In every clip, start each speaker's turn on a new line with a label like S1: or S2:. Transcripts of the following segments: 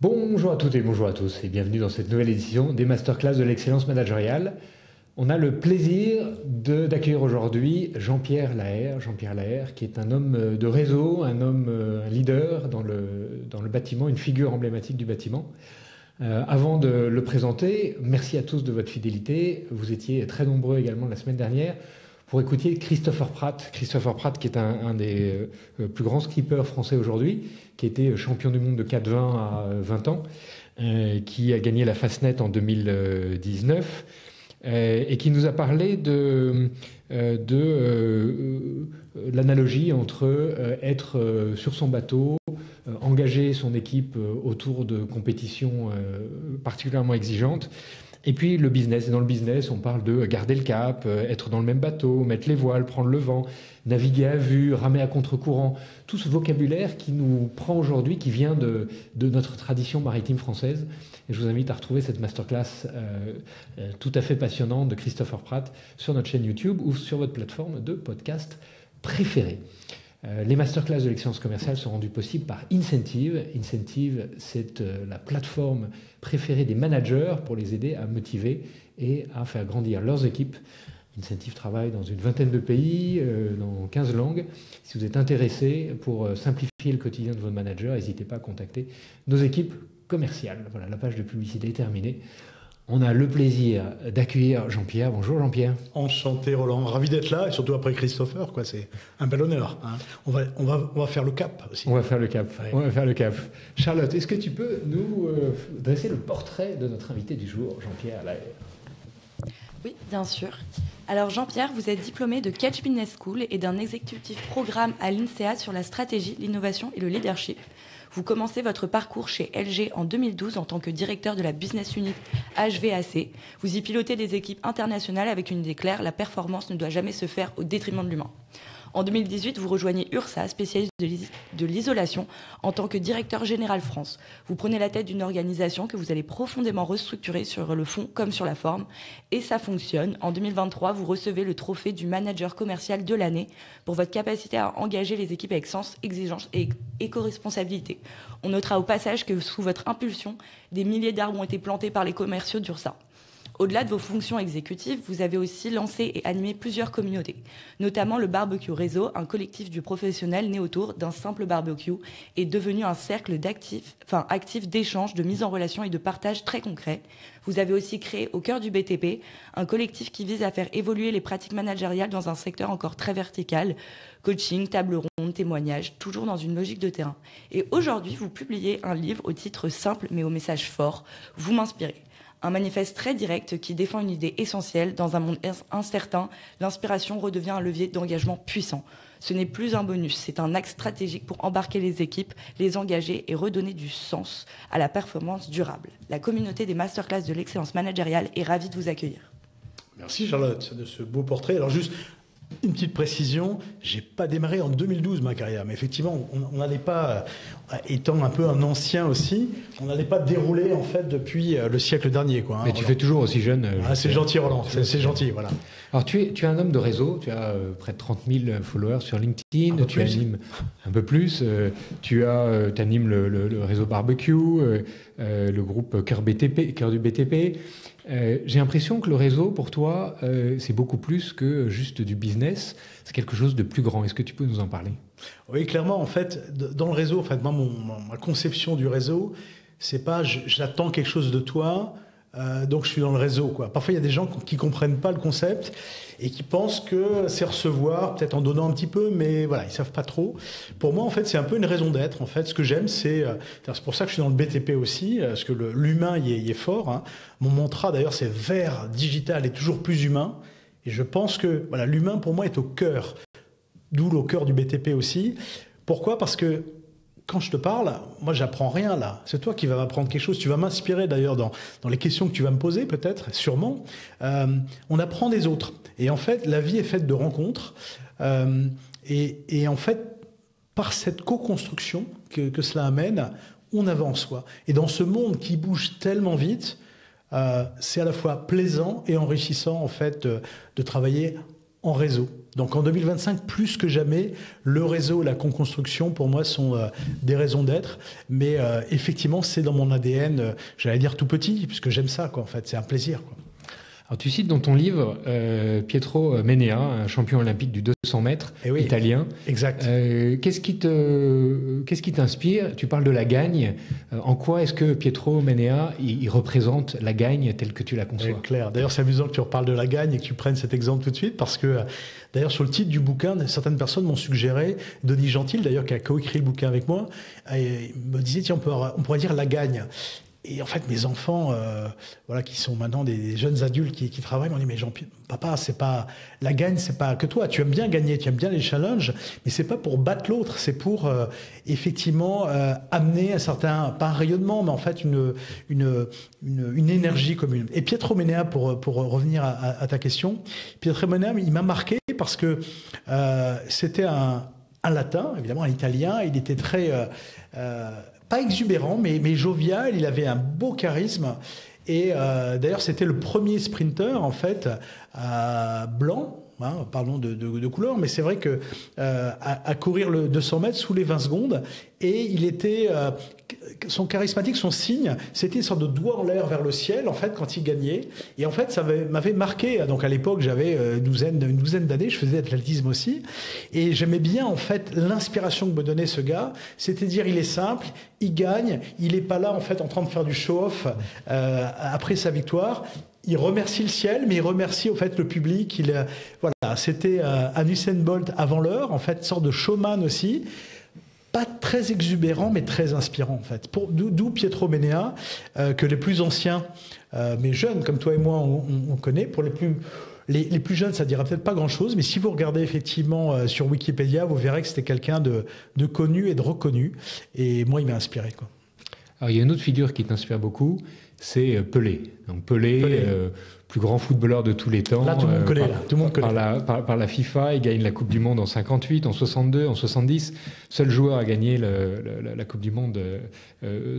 S1: Bonjour à toutes et bonjour à tous et bienvenue dans cette nouvelle édition des Masterclass de l'excellence managériale. On a le plaisir d'accueillir aujourd'hui Jean-Pierre Laher. Jean-Pierre Laher qui est un homme de réseau, un leader dans le bâtiment, une figure emblématique du bâtiment. Avant de le présenter, merci à tous de votre fidélité. Vous étiez très nombreux également la semaine dernière pour écouter Christopher Pratt. Christopher Pratt qui est un des plus grands skippers français aujourd'hui, qui était champion du monde de 4x20 à 20 ans, qui a gagné la Fastnet en 2019 et qui nous a parlé de l'analogie entre être sur son bateau, engager son équipe autour de compétitions particulièrement exigeantes, et puis le business. Et dans le business, on parle de garder le cap, être dans le même bateau, mettre les voiles, prendre le vent, naviguer à vue, ramer à contre-courant. Tout ce vocabulaire qui nous prend aujourd'hui, qui vient de notre tradition maritime française. Et je vous invite à retrouver cette masterclass tout à fait passionnante de Christopher Pratt sur notre chaîne YouTube ou sur votre plateforme de podcast préférée. Les masterclass de l'excellence commerciale sont rendues possibles par Incentive. Incentive, c'est la plateforme préférée des managers pour les aider à motiver et à faire grandir leurs équipes. Incentive travaille dans une vingtaine de pays, dans 15 langues. Si vous êtes intéressé pour simplifier le quotidien de vos managers, n'hésitez pas à contacter nos équipes commerciales. Voilà, la page de publicité est terminée. On a le plaisir d'accueillir Jean-Pierre. Bonjour Jean-Pierre.
S2: Enchanté Roland, ravi d'être là, et surtout après Christopher, quoi. C'est un bel honneur. Hein. On va faire le cap aussi.
S1: On va faire le cap.
S2: Ouais.
S1: On va faire le cap. Charlotte, est-ce que tu peux nous dresser le portrait de notre invité du jour, Jean-Pierre Laher?
S3: Oui, bien sûr. Alors Jean-Pierre, vous êtes diplômé de Catch Business School et d'un exécutif programme à l'INSEAD sur la stratégie, l'innovation et le leadership. Vous commencez votre parcours chez LG en 2012 en tant que directeur de la Business Unit HVAC. Vous y pilotez des équipes internationales avec une idée claire, la performance ne doit jamais se faire au détriment de l'humain. En 2018, vous rejoignez URSA, spécialiste de l'isolation, en tant que directeur général France. Vous prenez la tête d'une organisation que vous allez profondément restructurer sur le fond comme sur la forme. Et ça fonctionne. En 2023, vous recevez le trophée du manager commercial de l'année pour votre capacité à engager les équipes avec sens, exigence et éco-responsabilité. On notera au passage que sous votre impulsion, des milliers d'arbres ont été plantés par les commerciaux d'URSA. Au-delà de vos fonctions exécutives, vous avez aussi lancé et animé plusieurs communautés, notamment le Barbecue Réseau, un collectif du professionnel né autour d'un simple barbecue et devenu un cercle actif d'échanges, de mise en relation et de partage très concret. Vous avez aussi créé au cœur du BTP un collectif qui vise à faire évoluer les pratiques managériales dans un secteur encore très vertical, coaching, table ronde, témoignages, toujours dans une logique de terrain. Et aujourd'hui, vous publiez un livre au titre simple mais au message fort, Vous m'inspirez. Un manifeste très direct qui défend une idée essentielle. Dans un monde incertain, l'inspiration redevient un levier d'engagement puissant. Ce n'est plus un bonus, c'est un axe stratégique pour embarquer les équipes, les engager et redonner du sens à la performance durable. La communauté des masterclass de l'excellence managériale est ravie de vous accueillir.
S2: Merci Charlotte de ce beau portrait. Alors juste une petite précision, j'ai pas démarré en 2012 ma carrière, mais effectivement, on n'allait pas, étant un peu un ancien aussi, on n'allait pas dérouler en fait depuis le siècle dernier, quoi. Hein,
S1: mais tu fais toujours aussi jeune.
S2: C'est gentil Roland, c'est gentil, voilà.
S1: Alors tu es un homme de réseau, tu as près de 30 000 followers sur LinkedIn, tu animes un peu plus, tu animes le réseau barbecue, le groupe Cœur du BTP. J'ai l'impression que le réseau, pour toi, c'est beaucoup plus que juste du business. C'est quelque chose de plus grand. Est-ce que tu peux nous en parler?
S2: Oui, clairement. En fait, dans le réseau, en fait, moi, ma conception du réseau, c'est pas j'attends quelque chose de toi, donc je suis dans le réseau, quoi. Parfois, il y a des gens qui comprennent pas le concept et qui pensent que c'est recevoir, peut-être en donnant un petit peu, mais voilà, ils savent pas trop. Pour moi, en fait, c'est un peu une raison d'être. En fait, ce que j'aime, c'est pour ça que je suis dans le BTP aussi, parce que l'humain y est fort. Hein. Mon mantra, d'ailleurs, c'est vert, digital et toujours plus humain. Et je pense que voilà, l'humain, pour moi, est au cœur, d'où le cœur du BTP aussi. Pourquoi? Parce que quand je te parle, moi, j'apprends rien là. C'est toi qui vas m'apprendre quelque chose. Tu vas m'inspirer d'ailleurs dans les questions que tu vas me poser, peut-être, sûrement. On apprend des autres. Et en fait, la vie est faite de rencontres. Et en fait, par cette co-construction que cela amène, on avance, quoi. Et dans ce monde qui bouge tellement vite, c'est à la fois plaisant et enrichissant, en fait, de travailler en réseau. Donc en 2025, plus que jamais, le réseau et la co-construction, pour moi, sont des raisons d'être. Mais effectivement, c'est dans mon ADN, j'allais dire tout petit, puisque j'aime ça, quoi, en fait. C'est un plaisir, quoi.
S1: Alors, tu cites dans ton livre Pietro Menea, un champion olympique du 200 mètres italien.
S2: Exact.
S1: Qu'est-ce qui t'inspire? Tu parles de la gagne. En quoi est-ce que Pietro Menea il représente la gagne telle que tu la conçois?
S2: Claire. D'ailleurs, c'est amusant que tu reparles de la gagne et que tu prennes cet exemple tout de suite parce que, d'ailleurs, sur le titre du bouquin, certaines personnes m'ont suggéré, Denis Gentil, d'ailleurs, qui a coécrit le bouquin avec moi, me disait, tiens, on pourrait dire la gagne. Et en fait, mes enfants, voilà, qui sont maintenant des jeunes adultes qui travaillent, m'ont dit, mais papa, c'est pas la gagne, c'est pas que toi. Tu aimes bien gagner, tu aimes bien les challenges, mais c'est pas pour battre l'autre, c'est pour effectivement amener un certain, pas un rayonnement, mais en fait une énergie commune. Et Pietro Menea, pour revenir à ta question, Pietro Menea, il m'a marqué parce que c'était un latin, évidemment un italien. Il était très pas exubérant, mais jovial. Il avait un beau charisme. Et d'ailleurs, c'était le premier sprinter, en fait, blanc, hein, parlons de couleur, mais c'est vrai que à courir le 200 mètres sous les 20 secondes. Et il était... son charismatique, son signe, c'était une sorte de doigt en l'air vers le ciel, en fait, quand il gagnait. Et en fait, ça m'avait marqué. Donc, à l'époque, j'avais une douzaine d'années, je faisais de l'athlétisme aussi. Et j'aimais bien, en fait, l'inspiration que me donnait ce gars. C'était dire, il est simple, il gagne, il n'est pas là, en fait, en train de faire du show-off après sa victoire. Il remercie le ciel, mais il remercie, en fait, le public. Voilà, c'était un Usain Bolt avant l'heure, en fait, une sorte de showman aussi. Pas très exubérant, mais très inspirant, en fait. D'où Pietro Menea, que les plus anciens, mais jeunes, comme toi et moi, on connaît. Pour les plus jeunes, ça ne dira peut-être pas grand-chose, mais si vous regardez effectivement sur Wikipédia, vous verrez que c'était quelqu'un de connu et de reconnu. Et moi, il m'a inspiré, quoi.
S1: Alors, il y a une autre figure qui t'inspire beaucoup, c'est Pelé. Donc Pelé. Plus grand footballeur de tous les temps.
S2: Là, tout le monde connaît. Tout le monde connaît.
S1: Par la FIFA, il gagne la Coupe du Monde en 58, en 62, en 70. Seul joueur à gagner la Coupe du Monde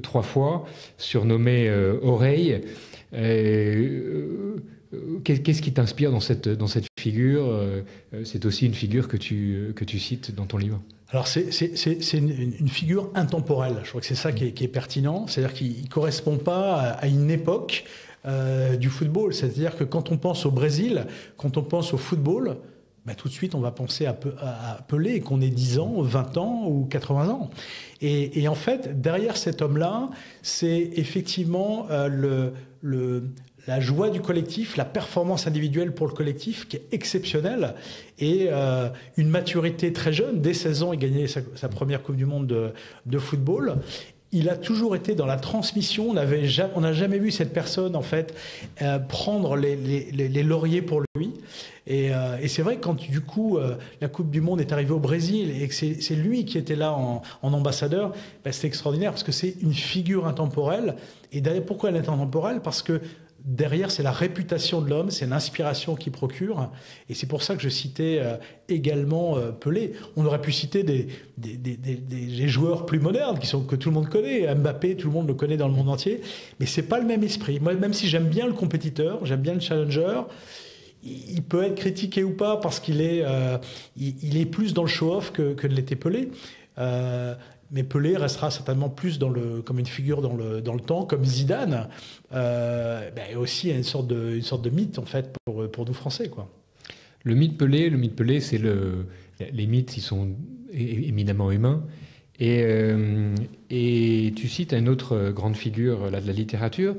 S1: 3 fois, surnommé Oreille. Qu'est-ce qui t'inspire dans cette figure? C'est aussi une figure que tu cites dans ton livre.
S2: Alors c'est une figure intemporelle. Je crois que c'est ça qui est pertinent. C'est-à-dire qu'il ne correspond pas à une époque du football. C'est-à-dire que quand on pense au Brésil, quand on pense au football, bah, tout de suite on va penser à Pelé, qu'on ait 10 ans, 20 ans ou 80 ans. Et en fait, derrière cet homme-là, c'est effectivement la joie du collectif, la performance individuelle pour le collectif qui est exceptionnelle et une maturité très jeune. Dès 16 ans, il gagnait sa première Coupe du Monde de football. Il a toujours été dans la transmission. On n'a jamais vu cette personne en fait prendre les lauriers pour lui. Et c'est vrai que quand du coup la Coupe du Monde est arrivée au Brésil et que c'est lui qui était là en ambassadeur, ben, c'est extraordinaire parce que c'est une figure intemporelle. Et d'ailleurs, pourquoi elle est intemporelle? Parce que derrière, c'est la réputation de l'homme, c'est l'inspiration qu'il procure. Et c'est pour ça que je citais également Pelé. On aurait pu citer des joueurs plus modernes que tout le monde connaît. Mbappé, tout le monde le connaît dans le monde entier. Mais c'est pas le même esprit. Moi, même si j'aime bien le compétiteur, j'aime bien le challenger, il peut être critiqué ou pas parce qu'il est il est plus dans le show-off que ne l'était Pelé. Mais Pelé restera certainement plus comme une figure dans le temps, comme Zidane, aussi une sorte de mythe en fait pour nous Français, quoi.
S1: Le mythe Pelé, c'est les mythes, ils sont éminemment humains. Et tu cites une autre grande figure là, de la littérature.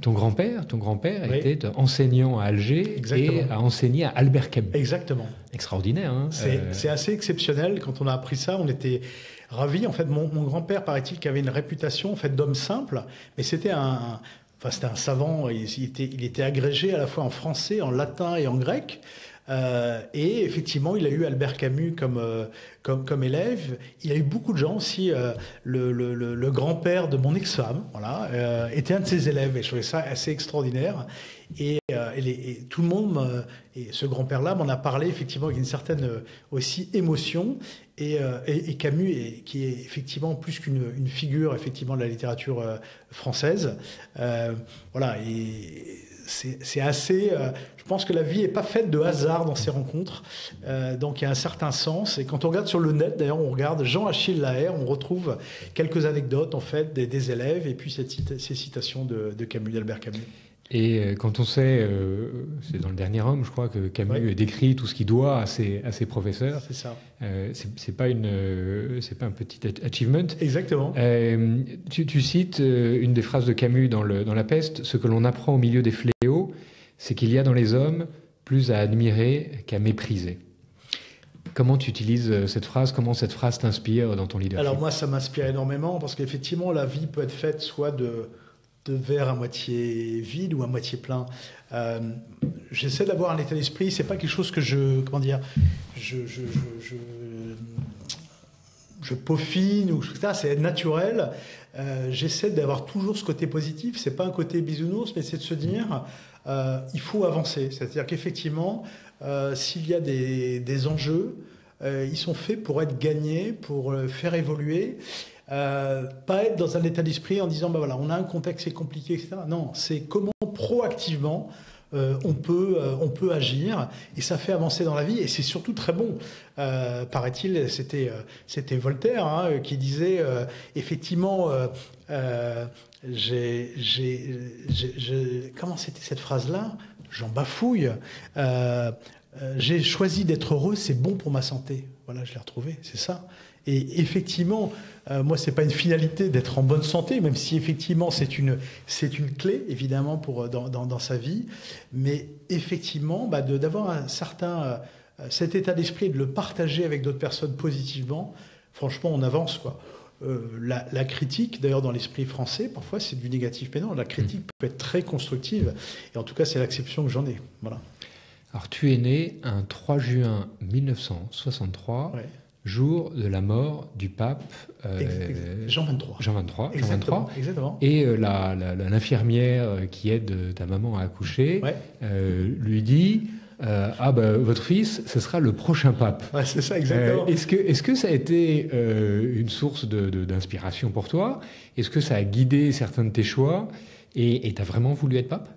S1: Ton grand-père
S2: oui.
S1: était enseignant à Alger. Exactement. Et a enseigné à Albert Camus.
S2: Exactement.
S1: Extraordinaire. Hein,
S2: c'est assez exceptionnel. Quand on a appris ça, on était ravis. En fait, mon grand-père, paraît-il, qui avait une réputation en fait, d'homme simple, mais c'était c'était un savant. Il était agrégé à la fois en français, en latin et en grec. Et effectivement, il a eu Albert Camus comme élève. Il a eu beaucoup de gens aussi. Le grand-père de mon ex-femme, voilà, était un de ses élèves. Et je trouvais ça assez extraordinaire. Et tout le monde, et ce grand-père-là, m'en a parlé effectivement avec une certaine aussi émotion. Et Camus, qui est effectivement plus qu'une figure effectivement de la littérature française, voilà. Et c'est assez... je pense que la vie n'est pas faite de hasard dans ces rencontres. Donc, il y a un certain sens. Et quand on regarde sur le net, d'ailleurs, on regarde Jean-Achille Laher, on retrouve quelques anecdotes, en fait, des élèves, et puis ces citations de Camus, d'Albert Camus.
S1: Et quand on sait, c'est dans Le Dernier Homme, je crois, que Camus décrit tout ce qu'il doit à ses professeurs.
S2: C'est ça.
S1: C'est pas un petit achievement.
S2: Exactement.
S1: Tu cites une des phrases de Camus dans La Peste: ce que l'on apprend au milieu des fléaux, c'est qu'il y a dans les hommes plus à admirer qu'à mépriser. Comment tu utilises cette phrase? Comment cette phrase t'inspire dans ton leadership?
S2: Alors moi, ça m'inspire énormément parce qu'effectivement, la vie peut être faite soit de verre à moitié vide ou à moitié plein. J'essaie d'avoir un état d'esprit. C'est pas quelque chose que je peaufine ou ça. C'est naturel. J'essaie d'avoir toujours ce côté positif. C'est pas un côté bisounours, mais c'est de se dire il faut avancer. C'est-à-dire qu'effectivement, s'il y a des enjeux, ils sont faits pour être gagnés, pour faire évoluer. Pas être dans un état d'esprit en disant voilà, on a un contexte qui est compliqué, etc. Non, c'est comment proactivement on peut agir, et ça fait avancer dans la vie, et c'est surtout très bon. Paraît-il, c'était Voltaire qui disait effectivement comment c'était cette phrase-là? J'en bafouille. J'ai choisi d'être heureux, c'est bon pour ma santé. Voilà, je l'ai retrouvé, c'est ça. Et effectivement, moi, c'est pas une finalité d'être en bonne santé, même si effectivement c'est une clé évidemment dans sa vie. Mais effectivement, d'avoir un certain cet état d'esprit, de le partager avec d'autres personnes positivement. Franchement, on avance quoi. La critique, d'ailleurs, dans l'esprit français, parfois c'est du négatif, mais non, la critique peut être très constructive. Et en tout cas, c'est l'acception que j'en ai. Voilà.
S1: Alors, tu es né un 3 juin 1963. Ouais. Jour de la mort du pape
S2: Jean XXIII.
S1: Exactement. Et l'infirmière qui aide ta maman à accoucher lui dit votre fils, ce sera le prochain pape.
S2: Ouais, c'est ça, exactement.
S1: Est-ce que ça a été une source d'inspiration pour toi? Est-ce que ça a guidé certains de tes choix? Et tu as vraiment voulu être pape?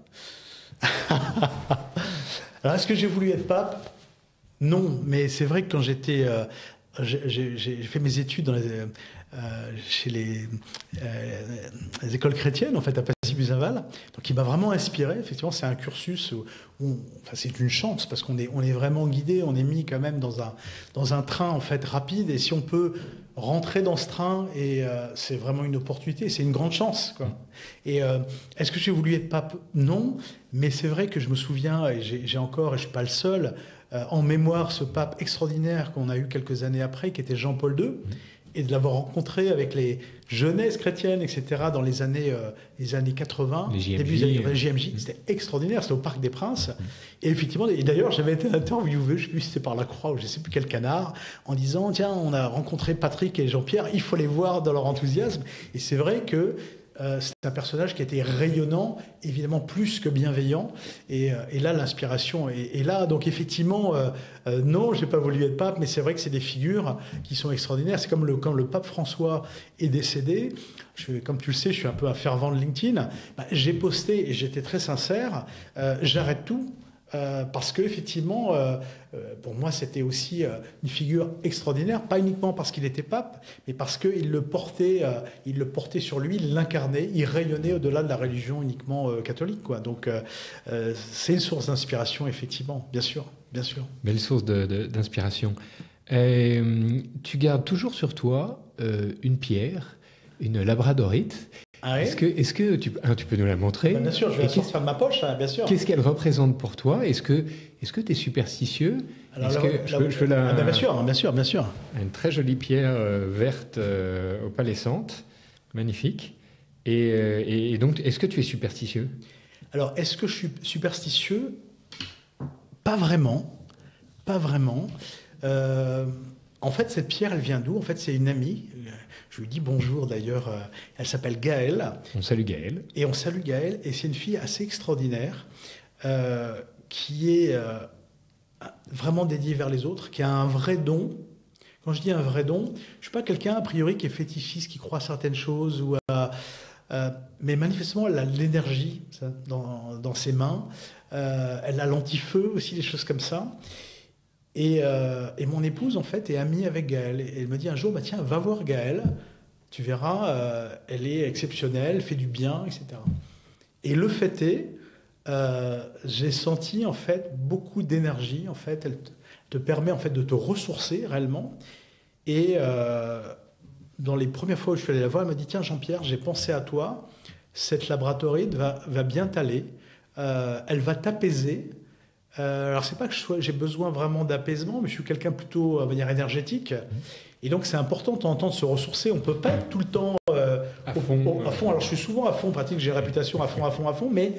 S2: Alors, est-ce que j'ai voulu être pape? Non, mais c'est vrai que quand j'étais... j'ai fait mes études chez les écoles chrétiennes, en fait, à Passy-Buzenval. Donc, il m'a vraiment inspiré. Effectivement, c'est un cursus c'est une chance parce qu'on est vraiment guidé. On est mis quand même dans un train, en fait, rapide. Et si on peut rentrer dans ce train, c'est vraiment une opportunité. C'est une grande chance, quoi. Et est-ce que j'ai voulu être pape? Non. Mais c'est vrai que je me souviens, et j'ai encore, et je ne suis pas le seul, en mémoire ce pape extraordinaire qu'on a eu quelques années après, qui était Jean-Paul II, et de l'avoir rencontré avec les jeunesses chrétiennes, etc., dans les années 80, début des années JMJ. C'était extraordinaire, c'était au Parc des Princes. Et effectivement, et d'ailleurs, j'avais été interviewé, je ne sais plus si c'était par La Croix ou je ne sais plus quel canard, en disant, tiens, on a rencontré Patrick et Jean-Pierre, il faut les voir dans leur enthousiasme. Et c'est vrai que c'est un personnage qui était rayonnant, évidemment plus que bienveillant. Et là, l'inspiration est là. Donc effectivement, non, je n'ai pas voulu être pape, mais c'est vrai que c'est des figures qui sont extraordinaires. C'est comme quand le pape François est décédé. Comme tu le sais, je suis un peu un fervent de LinkedIn. J'ai posté, et j'étais très sincère, j'arrête tout. Parce qu'effectivement, pour moi, c'était aussi une figure extraordinaire, pas uniquement parce qu'il était pape, mais parce qu'il le portait sur lui, il l'incarnait, il rayonnait au-delà de la religion uniquement catholique, quoi. Donc, c'est une source d'inspiration, effectivement, bien sûr, bien sûr.
S1: Belle source d'inspiration. Tu gardes toujours sur toi une pierre, une labradorite.
S2: Ah ouais.
S1: Est-ce que tu peux nous la montrer?
S2: Bien sûr, je vais la sortir de ma poche, bien sûr.
S1: Qu'est-ce qu'elle représente pour toi? Est-ce que tu es superstitieux?
S2: Alors, bien sûr.
S1: Une très jolie pierre verte opalescente, magnifique. Et donc, est-ce que tu es superstitieux?
S2: Alors, est-ce que je suis superstitieux? Pas vraiment. En fait, cette pierre, elle vient d'où? En fait, c'est une amie. Je lui dis bonjour d'ailleurs. Elle s'appelle Gaëlle.
S1: On salue Gaëlle.
S2: Et on salue Gaëlle. Et c'est une fille assez extraordinaire qui est vraiment dédiée vers les autres, qui a un vrai don. Quand je dis un vrai don, je ne suis pas quelqu'un a priori qui est fétichiste, qui croit à certaines choses ou mais manifestement, elle a de l'énergie dans ses mains. Elle a l'anti-feu aussi, des choses comme ça. Et mon épouse, en fait, est amie avec Gaëlle. Et elle me dit un jour, tiens, va voir Gaëlle. Tu verras, elle est exceptionnelle, elle fait du bien, etc. Et le fait est, j'ai senti, en fait, beaucoup d'énergie. En fait, elle te permet, en fait, de te ressourcer réellement. Et dans les premières fois où je suis allé la voir, elle m'a dit, tiens, Jean-Pierre, j'ai pensé à toi. Cette laboratoride va bien t'aller. Elle va t'apaiser. Alors, c'est pas que j'ai besoin vraiment d'apaisement, mais je suis quelqu'un plutôt, on va dire, énergétique. Et donc, c'est important de temps en temps de se ressourcer. On ne peut pas être tout le temps à fond. Alors, je suis souvent à fond, pratique, j'ai réputation à fond. Mais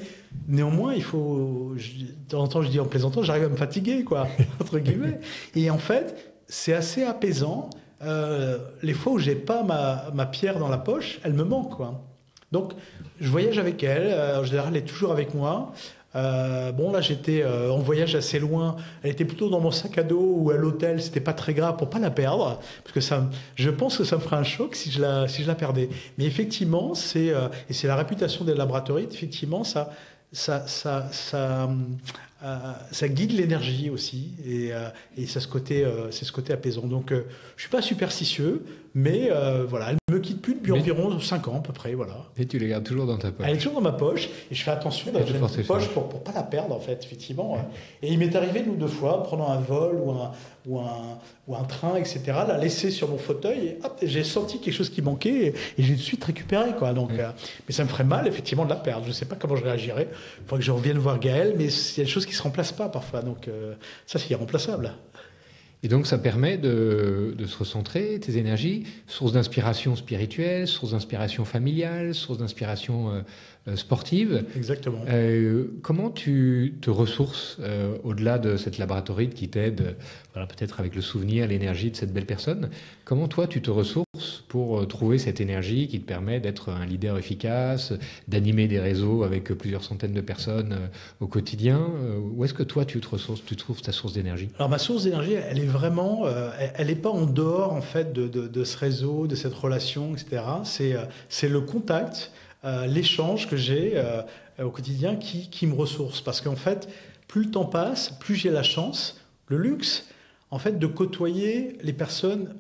S2: néanmoins, il faut... De temps en temps, je dis en plaisantant, j'arrive à me fatiguer, quoi, entre guillemets. Et en fait, c'est assez apaisant. Les fois où j'ai pas ma pierre dans la poche, elle me manque, quoi. Donc, je voyage avec elle. En général, elle est toujours avec moi. Là, j'étais en voyage assez loin. Elle était plutôt dans mon sac à dos ou à l'hôtel. C'était pas très grave pour pas la perdre, parce que je pense que ça me ferait un choc si je la perdais. Mais effectivement, et c'est la réputation des laboratorides. Effectivement, ça guide l'énergie aussi, et c'est ce côté apaisant. Donc, je suis pas superstitieux, mais voilà, elle me quitte plus depuis environ 5 ans à peu près, voilà.
S1: Et tu les gardes toujours dans ta poche.
S2: Elle est toujours dans ma poche, et je fais attention d'avoir une poche pour pas la perdre, en fait, effectivement. Et il m'est arrivé 1 ou 2 fois, pendant un vol ou un train, etc., la laisser sur mon fauteuil, et hop, j'ai senti quelque chose qui manquait, et j'ai tout de suite récupéré, quoi. Donc, mais ça me ferait mal, effectivement, de la perdre. Je sais pas comment je réagirais. Il faudrait que je revienne voir Gaëlle, mais il y a des choses qui se remplacent pas parfois, donc ça, c'est irremplaçable.
S1: Et donc, ça permet de se recentrer, tes énergies, source d'inspiration spirituelle, source d'inspiration familiale, source d'inspiration sportive.
S2: Exactement.
S1: Comment tu te ressources au-delà de cette laboratoride qui t'aide, voilà, peut-être avec le souvenir, l'énergie de cette belle personne? Comment toi, tu te ressources pour trouver cette énergie qui te permet d'être un leader efficace, d'animer des réseaux avec plusieurs centaines de personnes au quotidien? Où est-ce que toi, tu te ressources, tu trouves ta source d'énergie?
S2: Alors, ma source d'énergie, elle est vraiment... elle n'est pas en dehors, en fait, de ce réseau, de cette relation, etc. C'est le contact, l'échange que j'ai au quotidien qui me ressource. Parce qu'en fait, plus le temps passe, plus j'ai la chance, le luxe, en fait, de côtoyer les personnes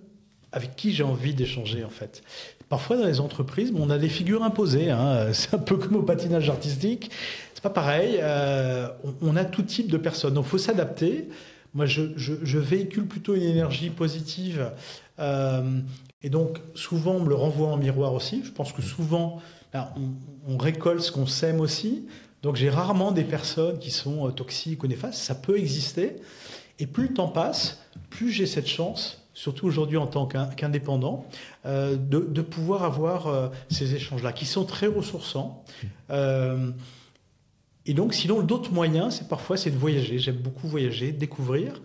S2: avec qui j'ai envie d'échanger, en fait. Parfois, dans les entreprises, on a des figures imposées. C'est un peu comme au patinage artistique. C'est pas pareil. On a tout type de personnes. Donc, il faut s'adapter. Moi, je véhicule plutôt une énergie positive. Et donc, souvent, on me le renvoie en miroir aussi. Je pense que souvent, on récolte ce qu'on sème aussi. Donc, j'ai rarement des personnes qui sont toxiques ou néfastes. Ça peut exister. Et plus le temps passe, plus j'ai cette chance, surtout aujourd'hui en tant qu'indépendant, de pouvoir avoir ces échanges-là, qui sont très ressourçants. Et donc, sinon, d'autres moyens, c'est de voyager. J'aime beaucoup voyager, découvrir.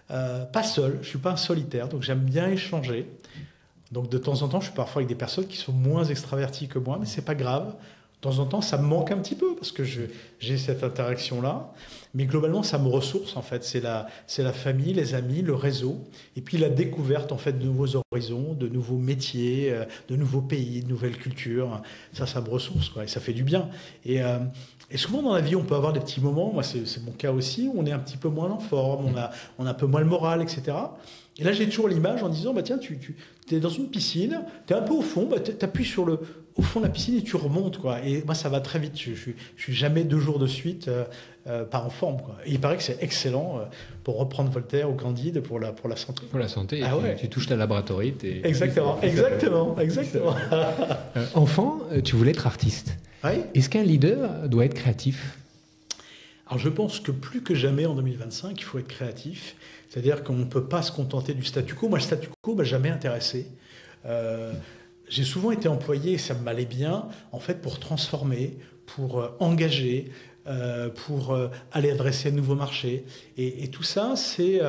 S2: Pas seul, je ne suis pas un solitaire, donc j'aime bien échanger. Donc, de temps en temps, je suis parfois avec des personnes qui sont moins extraverties que moi, mais ce n'est pas grave. De temps en temps, ça me manque un petit peu parce que j'ai cette interaction-là. Mais globalement, ça me ressource, en fait. C'est la famille, les amis, le réseau. Et puis la découverte, en fait, de nouveaux horizons, de nouveaux métiers, de nouveaux pays, de nouvelles cultures. Ça me ressource, quoi. Et ça fait du bien. Et souvent, dans la vie, on peut avoir des petits moments, moi, c'est mon cas aussi, où on est un petit peu moins en forme, on a un peu moins le moral, etc. Et là, j'ai toujours l'image en disant, tiens, tu es dans une piscine, tu es un peu au fond, tu appuies au fond de la piscine et tu remontes, quoi. Et moi, ça va très vite. Je suis jamais 2 jours de suite pas en forme, quoi. Et il paraît que c'est excellent pour reprendre Voltaire ou Candide pour la santé.
S1: Pour la santé.
S2: Ah ouais.
S1: Tu touches ta laboratoride.
S2: Exactement.
S1: Enfant, tu voulais être artiste.
S2: Oui.
S1: Est-ce qu'un leader doit être créatif?
S2: Alors, je pense que plus que jamais en 2025, il faut être créatif. C'est-à-dire qu'on ne peut pas se contenter du statu quo. Moi, le statu quo m'a jamais intéressé. J'ai souvent été employé, et ça m'allait bien, en fait, pour transformer, pour engager, pour aller adresser de nouveaux marchés. Et tout ça, c'est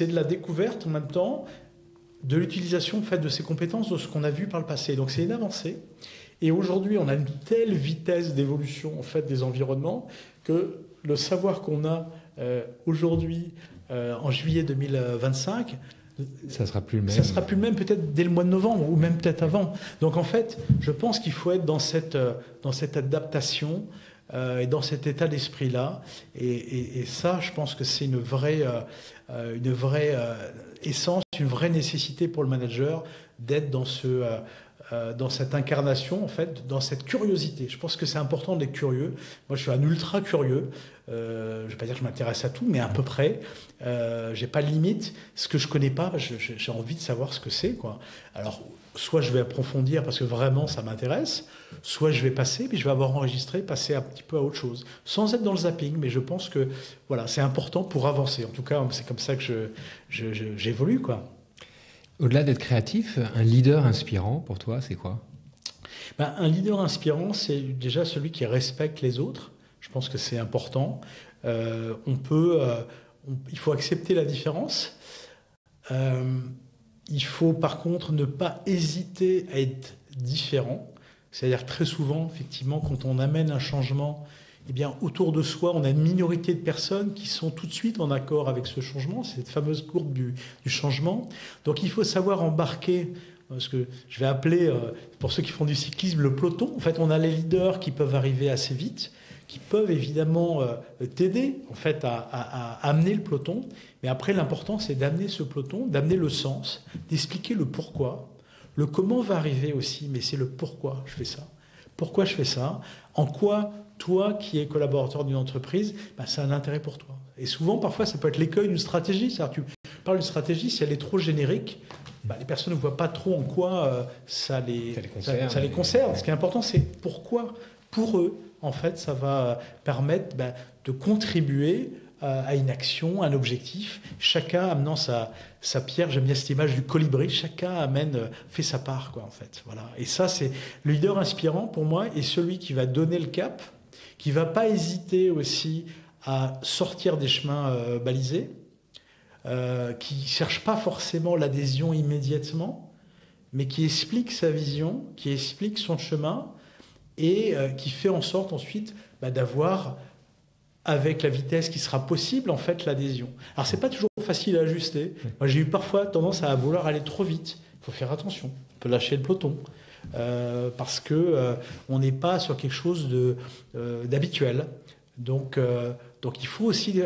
S2: de la découverte en même temps, de l'utilisation en fait, de ces compétences, de ce qu'on a vu par le passé. Donc, c'est une avancée. Et aujourd'hui, on a une telle vitesse d'évolution en fait, des environnements que le savoir qu'on a aujourd'hui, en juillet 2025,
S1: Ça sera plus le même.
S2: Ça sera plus le même peut-être dès le mois de novembre ou même peut-être avant. Donc en fait, je pense qu'il faut être dans cette adaptation et dans cet état d'esprit-là. Et ça, je pense que c'est une vraie essence, une vraie nécessité pour le manager d'être dans cette incarnation, en fait, dans cette curiosité. Je pense que c'est important d'être curieux. Moi, je suis un ultra curieux. Je ne vais pas dire que je m'intéresse à tout, mais à peu près. J'ai pas de limite. Ce que je connais pas, j'ai envie de savoir ce que c'est, quoi. Alors, soit je vais approfondir parce que vraiment ça m'intéresse, soit je vais passer, puis je vais avoir enregistré, passer un petit peu à autre chose, sans être dans le zapping. Mais je pense que voilà, c'est important pour avancer. En tout cas, c'est comme ça que j'évolue, quoi.
S1: Au-delà d'être créatif, un leader inspirant, pour toi, c'est quoi ?
S2: Un leader inspirant, c'est déjà celui qui respecte les autres. Je pense que c'est important. Il faut accepter la différence. Il faut par contre ne pas hésiter à être différent. C'est-à-dire très souvent, effectivement, quand on amène un changement, eh bien, autour de soi, on a une minorité de personnes qui sont tout de suite en accord avec ce changement, cette fameuse courbe du changement. Donc il faut savoir embarquer, ce que je vais appeler, pour ceux qui font du cyclisme, le peloton. En fait, on a les leaders qui peuvent arriver assez vite, qui peuvent évidemment t'aider en fait, à amener le peloton. Mais après, l'important, c'est d'amener ce peloton, d'amener le sens, d'expliquer le pourquoi. Le comment va arriver aussi, mais c'est le pourquoi je fais ça. Pourquoi je fais ça ? En quoi, toi, qui es collaborateur d'une entreprise, c'est un intérêt pour toi. Et souvent, parfois, ça peut être l'écueil d'une stratégie. C'est-à-dire, tu parles d'une stratégie, si elle est trop générique, les personnes ne voient pas trop en quoi ça les concerne. Ce qui est important, c'est pourquoi, pour eux, en fait, ça va permettre de contribuer à une action, un objectif. Chacun amenant sa pierre, j'aime bien cette image du colibri, chacun fait sa part, quoi, en fait. Voilà. Et ça, c'est le leader inspirant pour moi est celui qui va donner le cap, qui ne va pas hésiter aussi à sortir des chemins balisés, qui ne cherche pas forcément l'adhésion immédiatement, mais qui explique sa vision, qui explique son chemin et qui fait en sorte ensuite d'avoir, avec la vitesse qui sera possible, en fait, l'adhésion. Alors, c'est pas toujours facile à ajuster. Moi, j'ai eu parfois tendance à vouloir aller trop vite. Il faut faire attention. On peut lâcher le peloton. Parce que on n'est pas sur quelque chose d'habituel. Donc, il faut aussi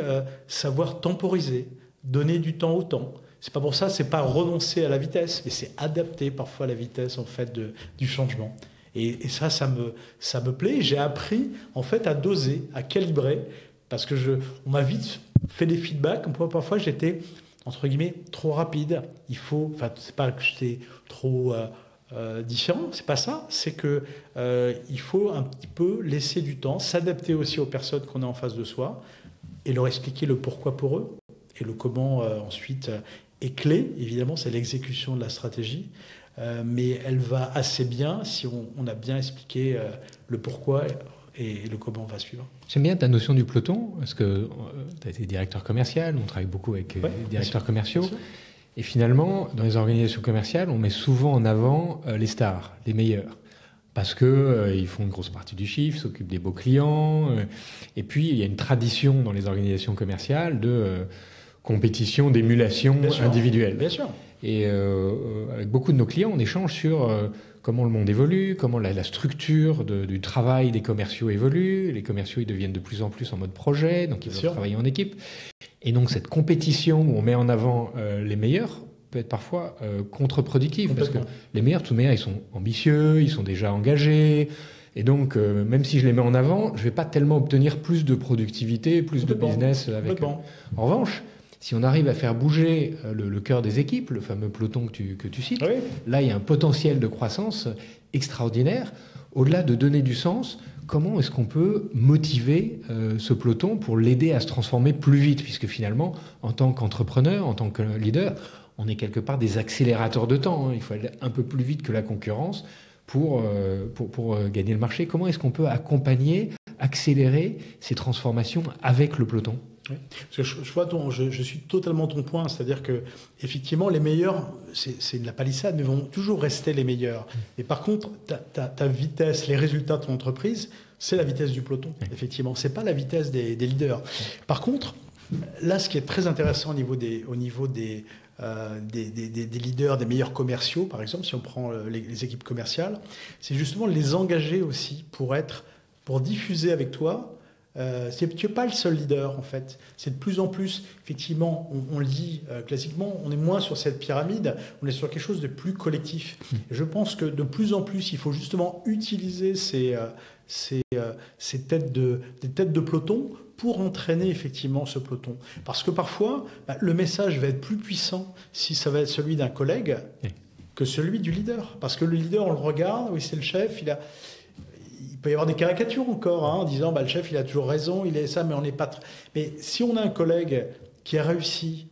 S2: savoir temporiser, donner du temps au temps. C'est pas pour ça, c'est pas renoncer à la vitesse, mais c'est adapter parfois la vitesse, en fait, du changement. Et ça me plaît. J'ai appris, en fait, à doser, à calibrer, parce que on m'a vite fait des feedbacks. Parfois, j'étais, entre guillemets, trop rapide. C'est pas que j'étais trop différent, c'est pas ça. C'est que il faut un petit peu laisser du temps, s'adapter aussi aux personnes qu'on a en face de soi et leur expliquer le pourquoi pour eux et le comment ensuite est clé. Évidemment, c'est l'exécution de la stratégie. Mais elle va assez bien si on a bien expliqué le pourquoi et le comment on va suivre.
S1: J'aime bien ta notion du peloton, parce que tu as été directeur commercial, on travaille beaucoup avec les directeurs commerciaux. Et finalement, dans les organisations commerciales, on met souvent en avant les stars, les meilleurs. Parce qu'ils font une grosse partie du chiffre, s'occupent des beaux clients. Et puis, il y a une tradition dans les organisations commerciales de compétition, d'émulation individuelle.
S2: Bien sûr.
S1: Et avec beaucoup de nos clients, on échange sur comment le monde évolue, comment la structure du travail des commerciaux évolue. Les commerciaux, ils deviennent de plus en plus en mode projet, donc ils doivent travailler en équipe. Et donc cette compétition où on met en avant les meilleurs peut être parfois contre-productive, parce que les meilleurs, de toute manière, ils sont ambitieux, ils sont déjà engagés. Et donc, même si je les mets en avant, je ne vais pas tellement obtenir plus de productivité, plus de business avec eux. En revanche, si on arrive à faire bouger le cœur des équipes, le fameux peloton que tu cites, là, il y a un potentiel de croissance extraordinaire. Au-delà de donner du sens, comment est-ce qu'on peut motiver ce peloton pour l'aider à se transformer plus vite ? Puisque finalement, en tant qu'entrepreneur, en tant que leader, on est quelque part des accélérateurs de temps. Il faut aller un peu plus vite que la concurrence pour gagner le marché. Comment est-ce qu'on peut accompagner, accélérer ces transformations avec le peloton ?
S2: Oui. Parce que je suis totalement ton point, c'est-à-dire que effectivement les meilleurs, c'est de la palissade, mais vont toujours rester les meilleurs. Et par contre, ta vitesse, les résultats de ton entreprise, c'est la vitesse du peloton. Effectivement, c'est pas la vitesse des leaders. Par contre, là, ce qui est très intéressant au niveau des des leaders, des meilleurs commerciaux, par exemple, si on prend les équipes commerciales, c'est justement les engager aussi pour diffuser avec toi. Tu n'es pas le seul leader, en fait. C'est de plus en plus, effectivement, on le dit classiquement, on est moins sur cette pyramide, on est sur quelque chose de plus collectif. Et je pense que de plus en plus, il faut justement utiliser ces têtes de peloton pour entraîner effectivement ce peloton. Parce que parfois, le message va être plus puissant si ça va être celui d'un collègue que celui du leader. Parce que le leader, on le regarde, oui, c'est le chef, il peut y avoir des caricatures encore, en disant le chef, il a toujours raison, il est ça, mais on n'est pas... Mais si on a un collègue qui a réussi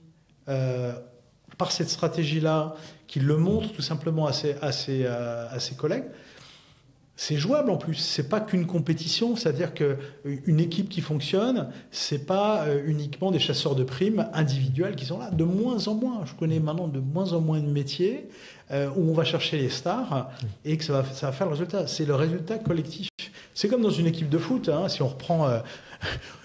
S2: par cette stratégie-là, qui le montre tout simplement à ses collègues, c'est jouable en plus. C'est pas qu'une compétition, c'est-à-dire qu'une équipe qui fonctionne, c'est pas uniquement des chasseurs de primes individuels qui sont là. De moins en moins, je connais maintenant de moins en moins de métiers où on va chercher les stars et que ça va faire le résultat. C'est le résultat collectif. C'est comme dans une équipe de foot, si on reprend...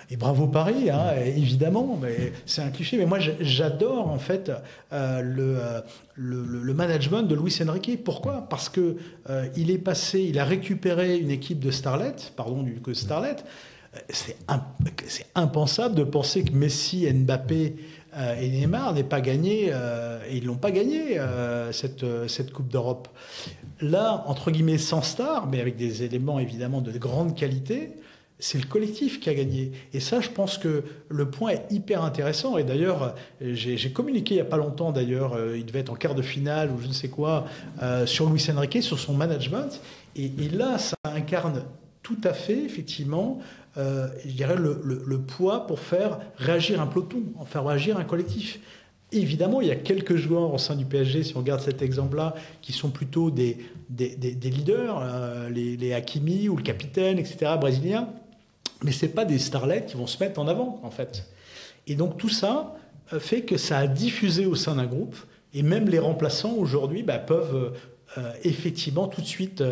S2: et bravo Paris, évidemment, mais c'est un cliché. Mais moi, j'adore en fait le management de Luis Enrique. Pourquoi ? Parce que il a récupéré une équipe de starlets, que starlets. C'est impensable de penser que Messi, Mbappé et Neymar n'aient pas gagné, et ils l'ont pas gagné cette Coupe d'Europe. Là, entre guillemets, sans star, mais avec des éléments évidemment de grande qualité. C'est le collectif qui a gagné. Et ça, je pense que le point est hyper intéressant. Et d'ailleurs, j'ai communiqué il n'y a pas longtemps, d'ailleurs, il devait être en quart de finale ou je ne sais quoi, sur Luis Enrique, sur son management. Et là, ça incarne tout à fait, effectivement, je dirais, le poids pour faire réagir un peloton, faire réagir un collectif. Évidemment, il y a quelques joueurs au sein du PSG, si on regarde cet exemple-là, qui sont plutôt des leaders, les Hakimi ou le capitaine, etc., brésiliens. Mais ce n'est pas des starlets qui vont se mettre en avant, en fait. Et donc tout ça fait que ça a diffusé au sein d'un groupe. Et même les remplaçants, aujourd'hui, peuvent effectivement tout de suite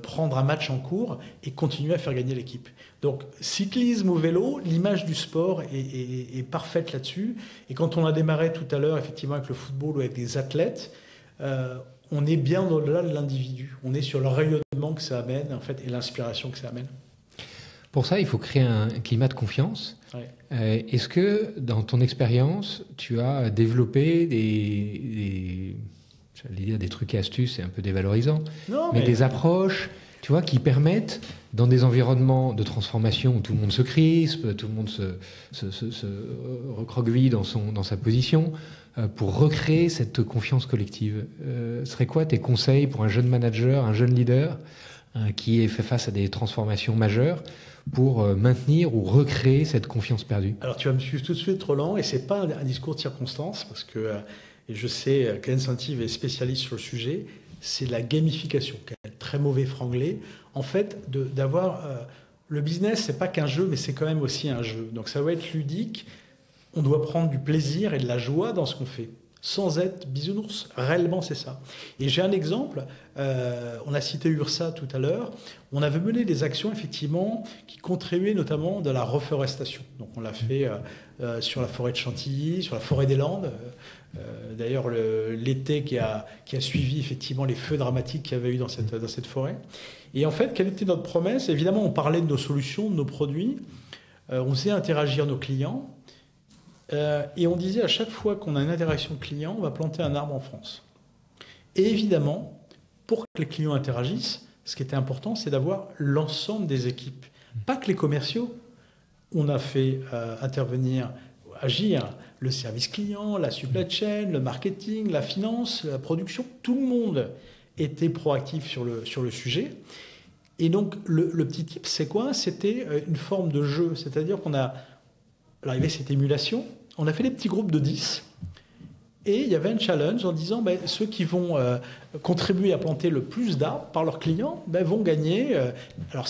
S2: prendre un match en cours et continuer à faire gagner l'équipe. Donc cyclisme ou vélo, l'image du sport est parfaite là-dessus. Et quand on a démarré tout à l'heure, effectivement, avec le football ou avec des athlètes, on est bien au-delà de l'individu. On est sur le rayonnement que ça amène, en fait, et l'inspiration que ça amène.
S1: Pour ça, il faut créer un climat de confiance. Ouais. Est-ce que, dans ton expérience, tu as développé j'allais dire des trucs et astuces, c'est un peu dévalorisant, mais des approches, tu vois, qui permettent, dans des environnements de transformation où tout le monde se crispe, tout le monde se recroqueville dans sa position, pour recréer cette confiance collective. Seraient quoi tes conseils pour un jeune manager, un jeune leader qui est fait face à des transformations majeures pour maintenir ou recréer cette confiance perdue? Alors
S2: tu vas me suivre tout de suite, Roland, et c'est pas un discours de circonstance, parce que, et je sais qu'Incentive est spécialiste sur le sujet, c'est la gamification, quel très mauvais franglais. En fait, d'avoir... le business, c'est pas qu'un jeu, mais c'est quand même aussi un jeu. Donc ça doit être ludique, on doit prendre du plaisir et de la joie dans ce qu'on fait, sans être bisounours. Réellement, c'est ça. Et j'ai un exemple, on a cité URSA tout à l'heure, on avait mené des actions, effectivement, qui contribuaient notamment de la reforestation. Donc on l'a fait sur la forêt de Chantilly, sur la forêt des Landes, d'ailleurs l'été qui a suivi, effectivement, les feux dramatiques qu'il y avait eu dans cette forêt. Et en fait, quelle était notre promesse ? Évidemment, on parlait de nos solutions, de nos produits, on faisait interagir nos clients, et on disait à chaque fois qu'on a une interaction client, on va planter un arbre en France. Et évidemment, pour que les clients interagissent, ce qui était important, c'est d'avoir l'ensemble des équipes. Pas que les commerciaux. On a fait agir le service client, la supply chain, le marketing, la finance, la production. Tout le monde était proactif sur le sujet. Et donc, le petit tip, c'est quoi ? C'était une forme de jeu. C'est-à-dire qu'on a... Alors, il y avait cette émulation. On a fait des petits groupes de 10. Et il y avait un challenge en disant ceux qui vont contribuer à planter le plus d'arbres par leurs clients vont gagner. Alors,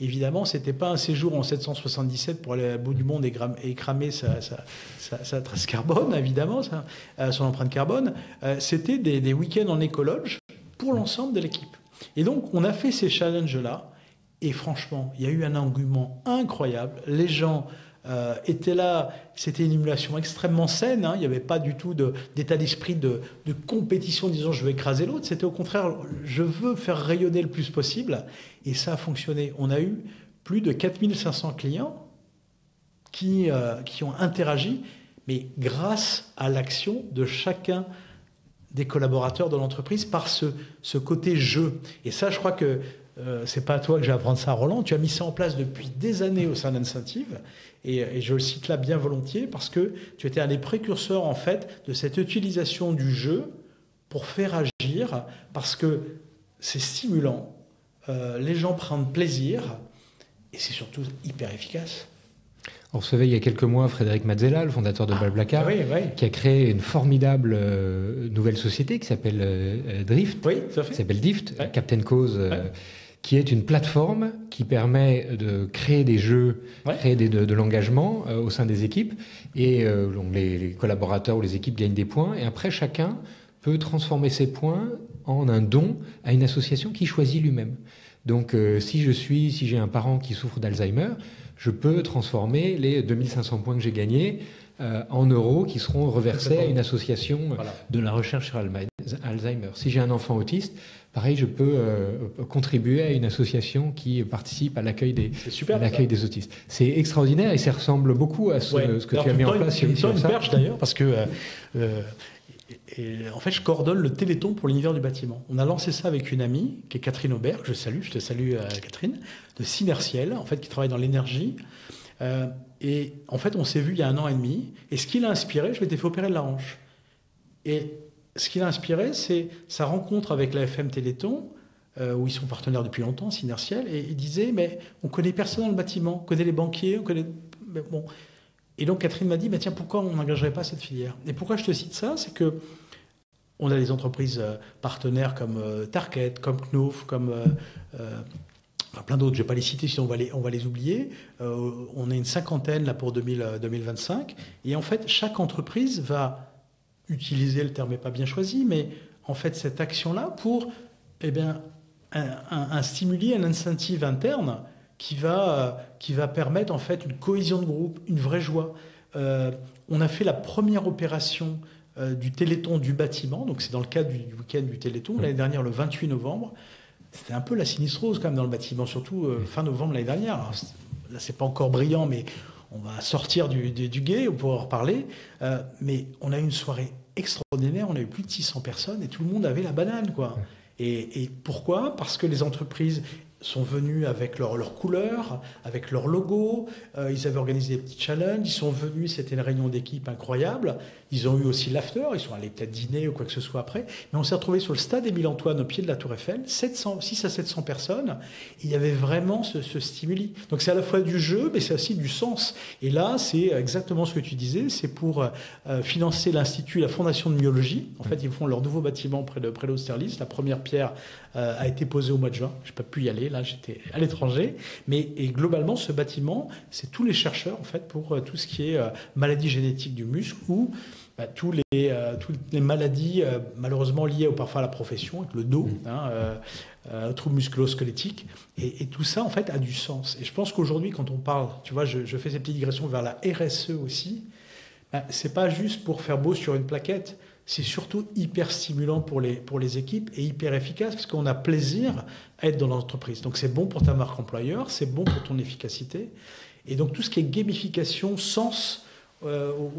S2: évidemment, ce n'était pas un séjour en 777 pour aller au bout du monde et cramer sa trace carbone, évidemment, son empreinte carbone. C'était des week-ends en écologe pour l'ensemble de l'équipe. Et donc, on a fait ces challenges-là. Et franchement, il y a eu un engouement incroyable. Les gens était là. C'était une émulation extrêmement saine. Il n'y avait pas du tout d'état d'esprit de compétition disant je veux écraser l'autre. C'était au contraire, je veux faire rayonner le plus possible. Et ça a fonctionné. On a eu plus de 4500 clients qui ont interagi, mais grâce à l'action de chacun des collaborateurs de l'entreprise par ce côté jeu. Et ça, je crois que c'est pas à toi que je vais apprendre ça, Roland. Tu as mis ça en place depuis des années au sein d'Incentive. Et je le cite là bien volontiers parce que tu étais un des précurseurs, en fait, de cette utilisation du jeu pour faire agir, parce que c'est stimulant, les gens prennent plaisir et c'est surtout hyper efficace.
S1: On recevait il y a quelques mois Frédéric Mazzella, le fondateur de BlaBlaCar, qui a créé une formidable nouvelle société qui s'appelle Drift, qui s'appelle Dift, Captain Cause, qui est une plateforme qui permet de créer des jeux, créer de l'engagement au sein des équipes, et les collaborateurs ou les équipes gagnent des points, et après chacun peut transformer ces points en un don à une association qu'il choisit lui-même. Donc si j'ai un parent qui souffre d'Alzheimer, je peux transformer les 2500 points que j'ai gagnés en euros qui seront reversés à une association de la recherche sur Alzheimer. Si j'ai un enfant autiste, pareil, je peux contribuer à une association qui participe à l'accueil des autistes. C'est extraordinaire et ça ressemble beaucoup à ce que tu as mis en place.
S2: Tu me tends une perche d'ailleurs parce que en fait, je coordonne le Téléthon pour l'univers du bâtiment. On a lancé ça avec une amie, qui est Catherine Aubert, que je te salue Catherine, de Synertiel, en fait, qui travaille dans l'énergie. Et en fait, on s'est vu il y a 1 an et demi. Et ce qui l'a inspiré, je m'étais fait opérer de la hanche. Et ce qui l'a inspiré, c'est sa rencontre avec la FM Téléthon, où ils sont partenaires depuis longtemps, Synertiel, et il disait, mais on connaît personne dans le bâtiment, on connaît les banquiers, on connaît... Mais bon... Et donc Catherine m'a dit, tiens, pourquoi on n'engagerait pas cette filière? Et pourquoi je te cite ça? C'est que on a des entreprises partenaires comme Target, comme Knauf, comme plein d'autres. Je ne vais pas les citer, sinon on va les oublier. On a une 50aine là, pour 2025. Et en fait, chaque entreprise va utiliser, le terme n'est pas bien choisi, mais en fait, cette action-là pour un stimuli, un incentive interne qui va permettre en fait une cohésion de groupe, une vraie joie. On a fait la première opération du Téléthon du bâtiment, donc c'est dans le cadre du week-end du Téléthon, l'année dernière le 28 novembre. C'était un peu la sinistrose quand même dans le bâtiment, surtout fin novembre l'année dernière. Alors, là, c'est pas encore brillant, mais on va sortir du guet, on pourra en reparler. Mais on a eu une soirée extraordinaire, on a eu plus de 600 personnes et tout le monde avait la banane, quoi. Et pourquoi? Parce que les entreprises sont venus avec leur couleur, avec leur logo, ils avaient organisé des petits challenges, ils sont venus, c'était une réunion d'équipe incroyable, ils ont eu aussi l'after, ils sont allés peut-être dîner ou quoi que ce soit après, mais on s'est retrouvés sur le stade Émile-Antoine au pied de la Tour Eiffel, 6 à 700 personnes, et il y avait vraiment ce stimuli. Donc c'est à la fois du jeu, mais c'est aussi du sens. Et là, c'est exactement ce que tu disais, c'est pour financer l'Institut, la Fondation de myologie. En fait, ils font leur nouveau bâtiment près d'Austerlitz. La première pierre a été posée au mois de juin. Je n'ai pas pu y aller, là j'étais à l'étranger. Et globalement, ce bâtiment, c'est tous les chercheurs en fait, pour tout ce qui est maladies génétiques du muscle ou toutes les maladies malheureusement liées parfois à la profession, avec le dos, troubles musculo-squelettiques. Et tout ça, en fait, a du sens. Et je pense qu'aujourd'hui, quand on parle, tu vois, je fais cette petite digression vers la RSE aussi, c'est pas juste pour faire beau sur une plaquette, c'est surtout hyper stimulant pour les équipes et hyper efficace parce qu'on a plaisir à être dans l'entreprise. Donc c'est bon pour ta marque employeur, c'est bon pour ton efficacité. Et donc tout ce qui est gamification, sens au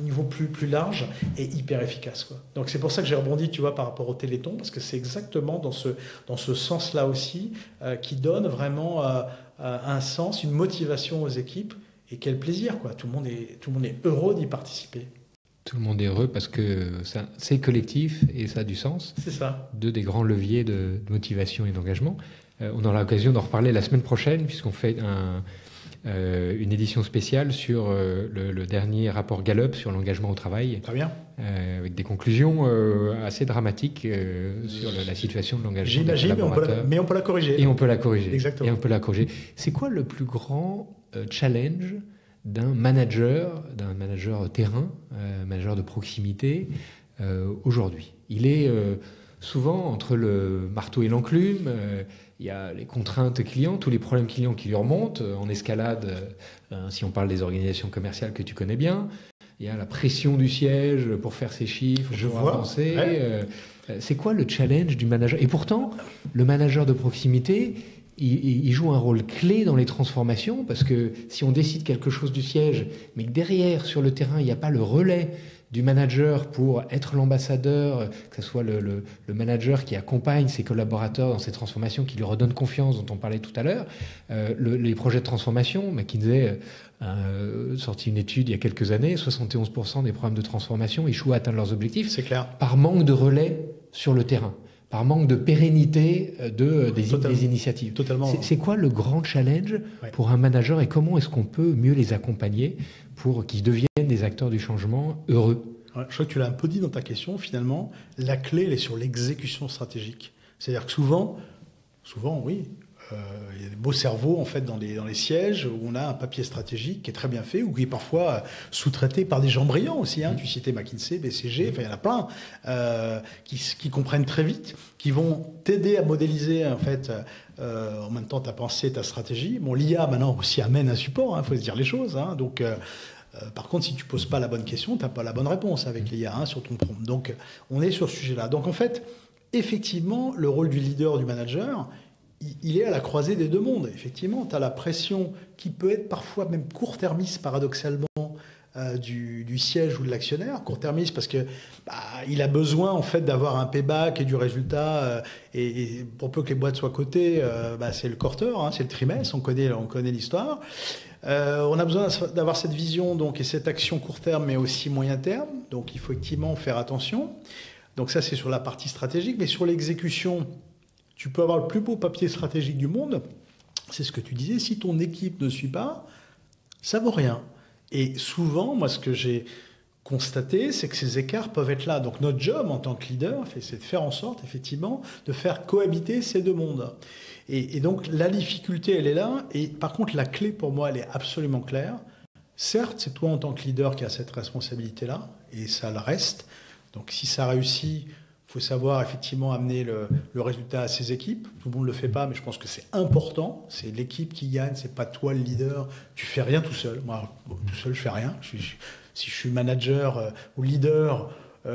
S2: niveau plus large est hyper efficace, quoi. Donc c'est pour ça que j'ai rebondi, tu vois, par rapport au Téléthon, parce que c'est exactement dans ce sens-là aussi qui donne vraiment un sens, une motivation aux équipes. Et quel plaisir, quoi. Tout le monde est heureux d'y participer.
S1: Tout le monde est heureux parce que c'est collectif et ça a du sens.
S2: C'est ça.
S1: 2 des grands leviers de motivation et d'engagement. On aura l'occasion d'en reparler la semaine prochaine puisqu'on fait une édition spéciale sur le dernier rapport Gallup sur l'engagement au travail.
S2: Très bien.
S1: Avec des conclusions assez dramatiques sur la situation de l'engagement des collaborateurs.
S2: Mais on peut la corriger.
S1: Et on peut la corriger.
S2: Exactement.
S1: Et on peut la corriger. C'est quoi le plus grand challenge d'un manager terrain, manager de proximité aujourd'hui? Il est souvent, entre le marteau et l'enclume, il y a les contraintes clients, tous les problèmes clients qui lui remontent en escalade, si on parle des organisations commerciales que tu connais bien. Il y a la pression du siège pour faire ses chiffres, pour avancer. Ouais. C'est quoi le challenge du manager? Et pourtant, le manager de proximité, il joue un rôle clé dans les transformations, parce que si on décide quelque chose du siège, mais que derrière, sur le terrain, il n'y a pas le relais du manager pour être l'ambassadeur, que ce soit le manager qui accompagne ses collaborateurs dans ces transformations, qui lui redonne confiance, dont on parlait tout à l'heure. Les projets de transformation, McKinsey a sorti une étude il y a quelques années, 71% des programmes de transformation échouent à atteindre leurs objectifs.
S2: C'est clair.
S1: Par manque de relais sur le terrain, par manque de pérennité des initiatives.
S2: Totalement.
S1: C'est quoi le grand challenge pour un manager et comment est-ce qu'on peut mieux les accompagner pour qu'ils deviennent des acteurs du changement heureux?
S2: Ouais, je crois que tu l'as un peu dit dans ta question, finalement, la clé, elle est sur l'exécution stratégique. C'est-à-dire que souvent, oui, il y a des beaux cerveaux en fait dans les sièges où on a un papier stratégique qui est très bien fait ou qui est parfois sous-traité par des gens brillants aussi. Tu citais McKinsey, BCG, enfin il y en a plein qui comprennent très vite, qui vont t'aider à modéliser en fait en même temps ta pensée, ta stratégie. Bon, l'IA maintenant aussi amène un support, faut se dire les choses. Donc par contre, si tu poses pas la bonne question, tu n'as pas la bonne réponse avec l'IA sur ton prompt. Donc on est sur ce sujet-là. Donc en fait, effectivement, le rôle du leader, du manager, il est à la croisée des deux mondes. Effectivement, tu as la pression qui peut être parfois même court-termiste, paradoxalement, du siège ou de l'actionnaire. Court-termiste parce que il a besoin en fait d'avoir un payback et du résultat. Et pour peu que les boîtes soient cotées, c'est le quarter, c'est le trimestre. On connaît l'histoire. On a besoin d'avoir cette vision donc, et cette action court terme, mais aussi moyen terme. Donc, il faut effectivement faire attention. Donc, ça, c'est sur la partie stratégique. Mais sur l'exécution, tu peux avoir le plus beau papier stratégique du monde. C'est ce que tu disais. Si ton équipe ne suit pas, ça vaut rien. Et souvent, moi, ce que j'ai constaté, c'est que ces écarts peuvent être là. Donc, notre job en tant que leader, c'est de faire en sorte, effectivement, de faire cohabiter ces deux mondes. Et donc, la difficulté, elle est là. Et par contre, la clé, pour moi, elle est absolument claire. Certes, c'est toi, en tant que leader, qui as cette responsabilité-là. Et ça le reste. Donc, si ça réussit, il faut savoir, effectivement, amener le résultat à ses équipes. Tout le monde ne le fait pas, mais je pense que c'est important. C'est l'équipe qui gagne. C'est pas toi, le leader. Tu fais rien tout seul. Moi, tout seul, je fais rien. Si je suis manager ou leader,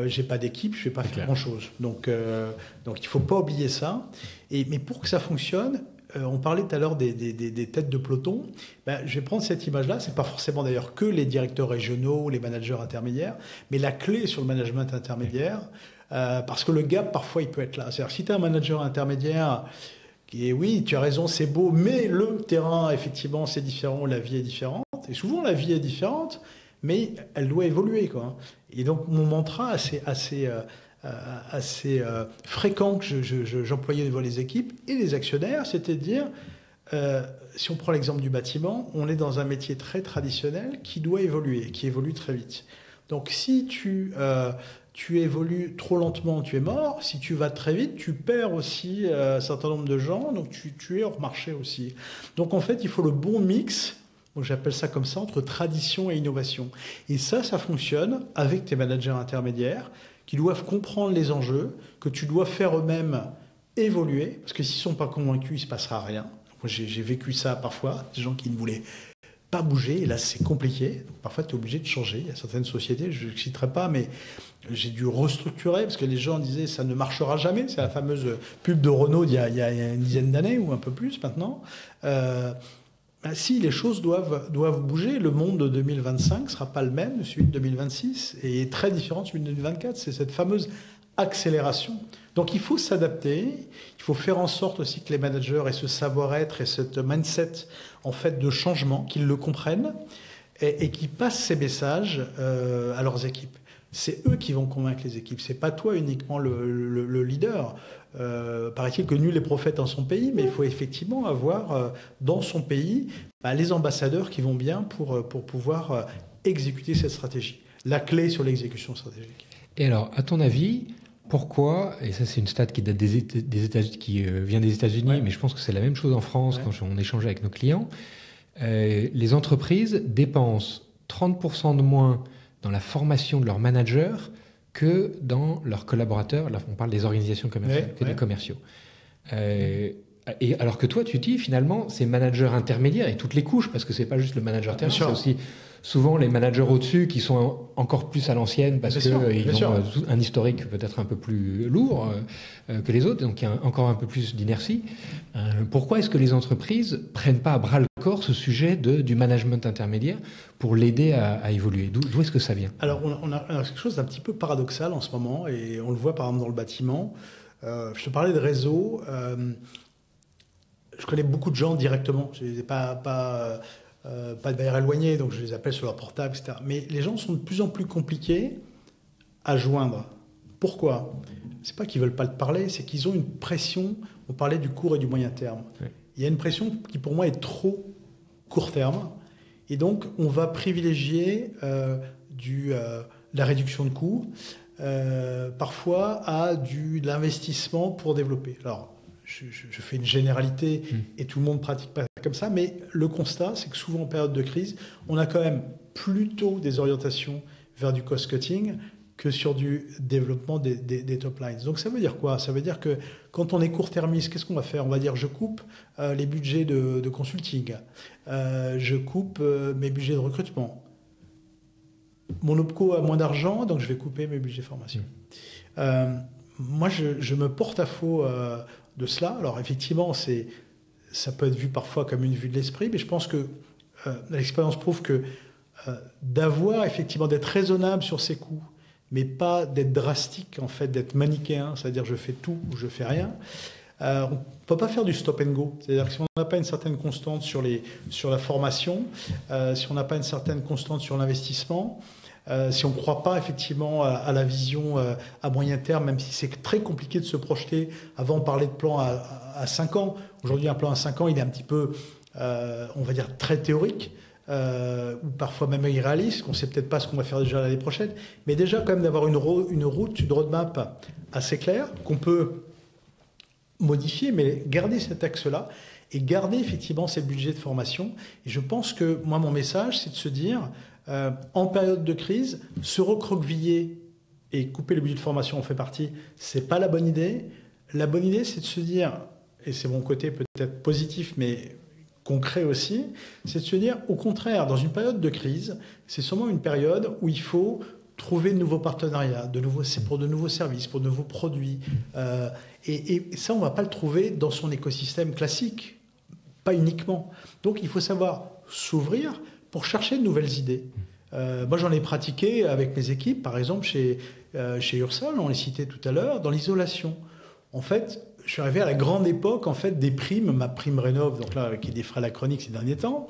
S2: j'ai pas d'équipe, je vais pas faire grand-chose. Donc il faut pas oublier ça. Mais pour que ça fonctionne, on parlait tout à l'heure des têtes de peloton. Je vais prendre cette image-là. C'est pas forcément d'ailleurs que les directeurs régionaux ou les managers intermédiaires, mais la clé sur le management intermédiaire, parce que le gap parfois il peut être là. C'est-à-dire si tu es un manager intermédiaire, et oui, tu as raison, c'est beau, mais le terrain, effectivement, c'est différent, la vie est différente. Et souvent, la vie est différente, mais elle doit évoluer, quoi. Et donc, mon mantra assez fréquent que j'employais devant les équipes et les actionnaires, c'était de dire, si on prend l'exemple du bâtiment, on est dans un métier très traditionnel qui doit évoluer, qui évolue très vite. Donc, si tu évolues trop lentement, tu es mort. Si tu vas très vite, tu perds aussi un certain nombre de gens, donc tu es hors marché aussi. Donc, en fait, il faut le bon mix. Donc j'appelle ça comme ça, entre tradition et innovation. Et ça fonctionne avec tes managers intermédiaires qui doivent comprendre les enjeux, que tu dois faire eux-mêmes évoluer, parce que s'ils ne sont pas convaincus, il ne se passera rien. Donc moi, j'ai vécu ça parfois, des gens qui ne voulaient pas bouger, et là c'est compliqué. Donc, parfois tu es obligé de changer. Il y a certaines sociétés, je ne citerai pas, mais j'ai dû restructurer, parce que les gens disaient ça ne marchera jamais. C'est la fameuse pub de Renault il y a une dizaine d'années, ou un peu plus maintenant. Si les choses doivent bouger, le monde de 2025 ne sera pas le même, celui de 2026, et est très différent de celui de 2024. C'est cette fameuse accélération. Donc il faut s'adapter, il faut faire en sorte aussi que les managers aient ce savoir-être et cette mindset en fait de changement, qu'ils le comprennent et qu'ils passent ces messages à leurs équipes. C'est eux qui vont convaincre les équipes, c'est pas toi uniquement le leader. Paraît-il que nul n'est prophète en son pays, mais il faut effectivement avoir dans son pays les ambassadeurs qui vont bien pour pouvoir exécuter cette stratégie. La clé sur l'exécution stratégique.
S1: Et alors, à ton avis, pourquoi, et ça c'est une stat qui date qui vient des États-Unis, mais je pense que c'est la même chose en France quand on échange avec nos clients, les entreprises dépensent 30% de moins dans la formation de leurs managers que dans leurs collaborateurs. Là, on parle des organisations commerciales, des commerciaux. Et alors que toi, tu dis finalement, ces managers intermédiaires et toutes les couches, parce que c'est pas juste le manager terrain, c'est aussi souvent les managers au-dessus qui sont encore plus à l'ancienne parce qu'ils ont un historique peut-être un peu plus lourd que les autres, donc il y a encore un peu plus d'inertie. Pourquoi est-ce que les entreprises prennent pas à bras le corps ce sujet du management intermédiaire pour l'aider à évoluer? D'où est-ce que ça vient?
S2: Alors, on a quelque chose d'un petit peu paradoxal en ce moment, et on le voit par exemple dans le bâtiment. Je te parlais de réseau. Je connais beaucoup de gens directement. Je les ai pas de manière éloignée, donc je les appelle sur leur portable, etc. Mais les gens sont de plus en plus compliqués à joindre. Pourquoi? C'est pas qu'ils veulent pas te parler, c'est qu'ils ont une pression. On parlait du court et du moyen terme. Oui. Il y a une pression qui, pour moi, est trop court terme. Et donc, on va privilégier la réduction de coûts, parfois à de l'investissement pour développer. Alors, je fais une généralité et tout le monde ne pratique pas comme ça, mais le constat, c'est que souvent en période de crise, on a quand même plutôt des orientations vers du cost-cutting que sur du développement des top lines. Donc ça veut dire quoi? Ça veut dire que quand on est court-termiste, qu'est-ce qu'on va faire? On va dire je coupe les budgets de consulting, je coupe mes budgets de recrutement. Mon OPCO a moins d'argent, donc je vais couper mes budgets de formation. Moi, je me porte à faux de cela. Alors effectivement, ça peut être vu parfois comme une vue de l'esprit, mais je pense que l'expérience prouve que d'être raisonnable sur ses coûts, mais pas d'être drastique, en fait, d'être manichéen, c'est-à-dire je fais tout ou je fais rien. On ne peut pas faire du stop and go. C'est-à-dire que si on n'a pas une certaine constante sur la formation, si on n'a pas une certaine constante sur l'investissement, si on ne croit pas effectivement à la vision à moyen terme, même si c'est très compliqué de se projeter. Avant, on parlait de plan à 5 ans. Aujourd'hui, un plan à 5 ans, il est un petit peu, on va dire, très théorique, ou parfois même irréaliste, qu'on ne sait peut-être pas ce qu'on va faire déjà l'année prochaine. Mais déjà, quand même, d'avoir une roadmap assez claire, qu'on peut modifier, mais garder cet axe-là et garder effectivement ces budgets de formation. Et je pense que, moi, mon message, c'est de se dire... en période de crise, se recroqueviller et couper le budget de formation en fait partie, c'est pas la bonne idée. La bonne idée, c'est de se dire, et c'est mon côté peut-être positif, mais concret aussi, c'est de se dire, au contraire, dans une période de crise, c'est sûrement une période où il faut trouver de nouveaux partenariats, pour de nouveaux services, pour de nouveaux produits. Et ça, on ne va pas le trouver dans son écosystème classique, pas uniquement. Donc, il faut savoir s'ouvrir pour chercher de nouvelles idées. Moi, j'en ai pratiqué avec mes équipes, par exemple chez Ursal, on l'a cité tout à l'heure, dans l'isolation. En fait, je suis arrivé à la grande époque en fait, des primes, ma prime Rénov', donc là, qui est des frais anachroniques ces derniers temps,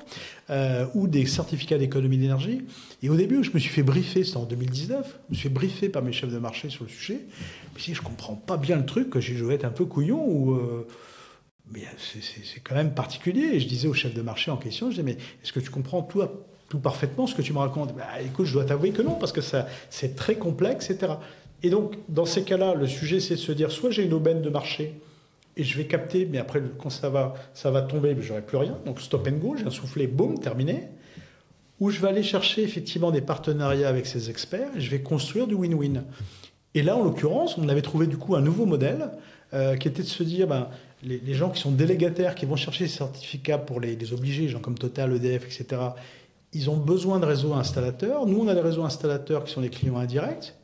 S2: ou des certificats d'économie d'énergie. Et au début, je me suis fait briefer, c'était en 2019, je me suis fait briefer par mes chefs de marché sur le sujet. Je me je ne comprends pas bien le truc, que je dois être un peu couillon ou... Mais c'est quand même particulier. Et je disais au chef de marché en question, je disais, mais est-ce que tu comprends tout parfaitement ce que tu me racontes? Écoute, je dois t'avouer que non, parce que c'est très complexe, etc. Et donc, dans ces cas-là, le sujet, c'est de se dire, soit j'ai une aubaine de marché, et je vais capter, mais après, quand ça va tomber, je n'aurai plus rien. Donc, stop and go, j'ai un soufflet, boum, terminé. Ou je vais aller chercher effectivement des partenariats avec ces experts, et je vais construire du win-win. Et là, en l'occurrence, on avait trouvé du coup un nouveau modèle, qui était de se dire... les gens qui sont délégataires, qui vont chercher ces certificats pour les obliger, les gens comme Total, EDF, etc., ils ont besoin de réseaux installateurs. Nous, on a des réseaux installateurs qui sont des clients indirects.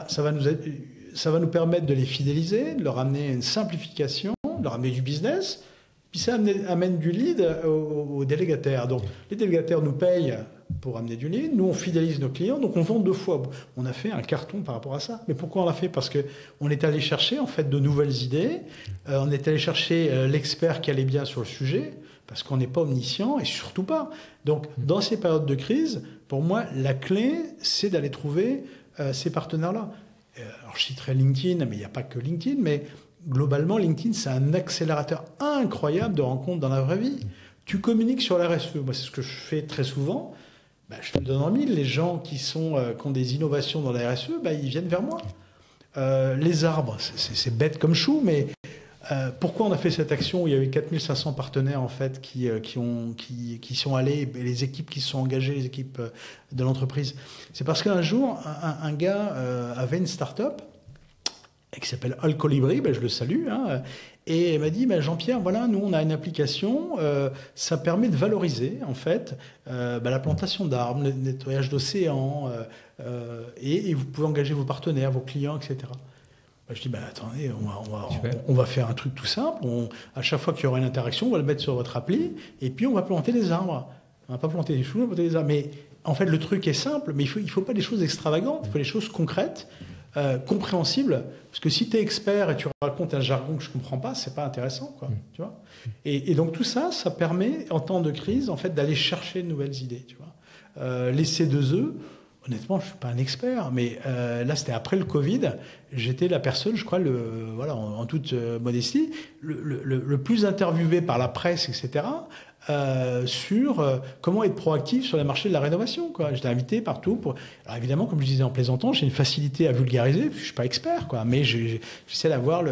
S2: Ça va nous permettre de les fidéliser, de leur amener une simplification, de leur amener du business. Puis ça amène du lead aux délégataires. Donc, les délégataires nous payent pour amener du lead. Nous, on fidélise nos clients. Donc, on vend 2 fois. On a fait un carton par rapport à ça. Mais pourquoi on l'a fait? Parce qu'on est allé chercher, en fait, de nouvelles idées. On est allé chercher l'expert qui allait bien sur le sujet, parce qu'on n'est pas omniscient et surtout pas. Donc, dans ces périodes de crise, pour moi, la clé, c'est d'aller trouver ces partenaires-là. Alors, je citerai LinkedIn, mais il n'y a pas que LinkedIn, mais... Globalement, LinkedIn, c'est un accélérateur incroyable de rencontres dans la vraie vie. Tu communiques sur la RSE. Moi, c'est ce que je fais très souvent. Je te le donne en mille. Les gens qui ont des innovations dans la RSE, ils viennent vers moi. Les arbres, c'est bête comme chou, mais Pourquoi on a fait cette action où il y avait 4500 partenaires en fait qui sont allés, et les équipes qui se sont engagées, les équipes de l'entreprise? C'est parce qu'un jour, un gars avait une start-up qui s'appelle All Colibri, je le salue, hein, et il m'a dit, Jean-Pierre, voilà, nous on a une application, ça permet de valoriser en fait la plantation d'arbres, le nettoyage d'océans, et vous pouvez engager vos partenaires, vos clients, etc. Je dis, attendez, on va faire un truc tout simple. À chaque fois qu'il y aura une interaction, on va le mettre sur votre appli et puis on va planter des arbres. On ne va pas planter des choux, on va planter des arbres. Mais en fait, le truc est simple, mais il faut pas des choses extravagantes, il faut des choses concrètes, compréhensibles. Parce que si tu es expert et tu racontes un jargon que je ne comprends pas, c'est pas intéressant, quoi. Tu vois, et donc tout ça, ça permet, en temps de crise, en fait, d'aller chercher de nouvelles idées. Tu vois. Les C2E, honnêtement, je ne suis pas un expert, mais là, c'était après le Covid. J'étais la personne, je crois, en toute modestie, le plus interviewé par la presse, etc., sur comment être proactif sur les marchés de la rénovation, quoi. J'étais invité partout. Alors évidemment, comme je disais en plaisantant, j'ai une facilité à vulgariser, parce que je ne suis pas expert, quoi, mais j'essaie d'avoir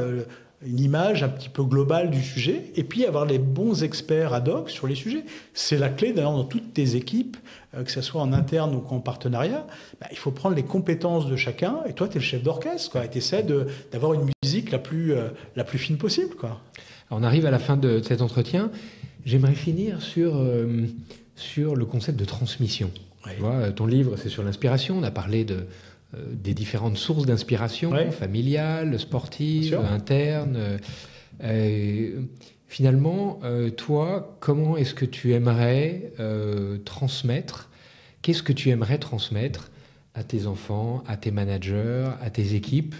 S2: une image un petit peu globale du sujet, et puis avoir les bons experts ad hoc sur les sujets. C'est la clé, d'ailleurs, dans toutes tes équipes, que ce soit en interne ou en partenariat. Il faut prendre les compétences de chacun, et toi, tu es le chef d'orchestre, quoi, et tu essaies d'avoir une musique la plus fine possible, quoi.
S1: Alors, on arrive à la fin de cet entretien. J'aimerais finir sur le concept de transmission. Oui. Tu vois, ton livre, c'est sur l'inspiration. On a parlé des différentes sources d'inspiration, familiales, sportives, internes. Finalement, toi, comment est-ce que tu aimerais transmettre? Qu'est-ce que tu aimerais transmettre à tes enfants, à tes managers, à tes équipes?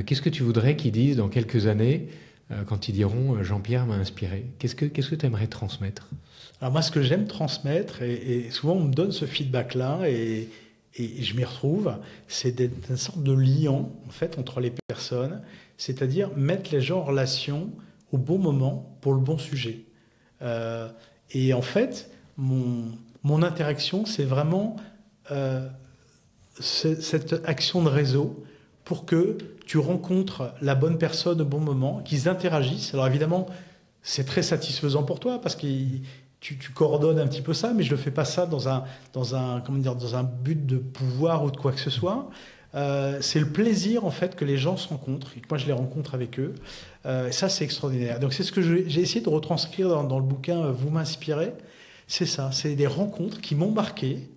S1: Qu'est-ce que tu voudrais qu'ils disent dans quelques années quand ils diront « Jean-Pierre m'a inspiré ». Qu'est-ce que tu aimerais transmettre?
S2: Alors moi, ce que j'aime transmettre, et souvent on me donne ce feedback-là, et je m'y retrouve, c'est d'être une sorte de liant en fait, entre les personnes, c'est-à-dire mettre les gens en relation au bon moment pour le bon sujet. Et en fait, mon interaction, c'est vraiment cette action de réseau pour que tu rencontres la bonne personne au bon moment, qu'ils interagissent. Alors évidemment, c'est très satisfaisant pour toi parce que tu coordonnes un petit peu ça, mais je ne fais pas ça dans un but de pouvoir ou de quoi que ce soit. C'est le plaisir en fait que les gens se rencontrent et que moi je les rencontre avec eux. Ça c'est extraordinaire. Donc c'est ce que j'ai essayé de retranscrire dans le bouquin Vous m'inspirez. C'est ça, c'est des rencontres qui m'ont marqué.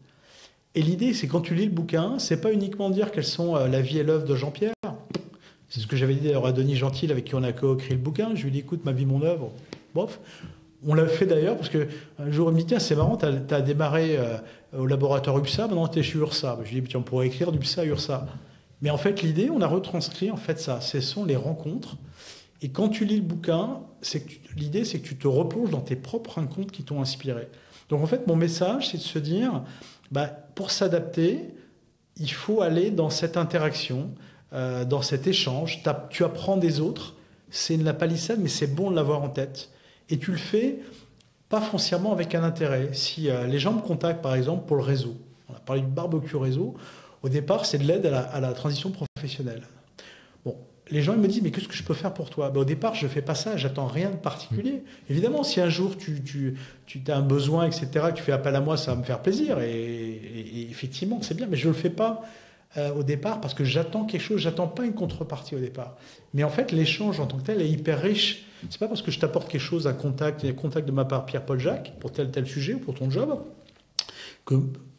S2: Et l'idée c'est quand tu lis le bouquin, c'est pas uniquement dire quelles sont la vie et l'œuvre de Jean-Pierre. C'est ce que j'avais dit d'ailleurs à Denis Gentil avec qui on a coécrit le bouquin. Je lui ai dit écoute, ma vie, mon œuvre, bof. On l'a fait d'ailleurs parce qu'un jour il me dit tiens c'est marrant, t'as démarré au laboratoire UPSA, maintenant t'es chez URSA. Je lui ai dit tiens on pourrait écrire d'UPSA à URSA. Mais en fait l'idée, on a retranscrit en fait ça, ce sont les rencontres. Et quand tu lis le bouquin, l'idée c'est que tu te replonges dans tes propres rencontres qui t'ont inspiré. Donc en fait mon message c'est de se dire pour s'adapter, il faut aller dans cette interaction, dans cet échange. Tu apprends des autres, c'est de la palissade mais c'est bon de l'avoir en tête. Et tu le fais pas foncièrement avec un intérêt. Si les gens me contactent, par exemple, pour le réseau, on a parlé du barbecue réseau, au départ, c'est de l'aide à la transition professionnelle. Bon, les gens ils me disent, mais qu'est-ce que je peux faire pour toi? Au départ, je ne fais pas ça, j'attends rien de particulier. Évidemment, si un jour tu as un besoin, etc., que tu fais appel à moi, ça va me faire plaisir. Et effectivement, c'est bien, mais je ne le fais pas au départ parce que j'attends quelque chose, j'attends pas une contrepartie au départ. Mais en fait, l'échange en tant que tel est hyper riche. C'est pas parce que je t'apporte quelque chose, un contact de ma part Pierre-Paul Jacques pour tel sujet ou pour ton job, que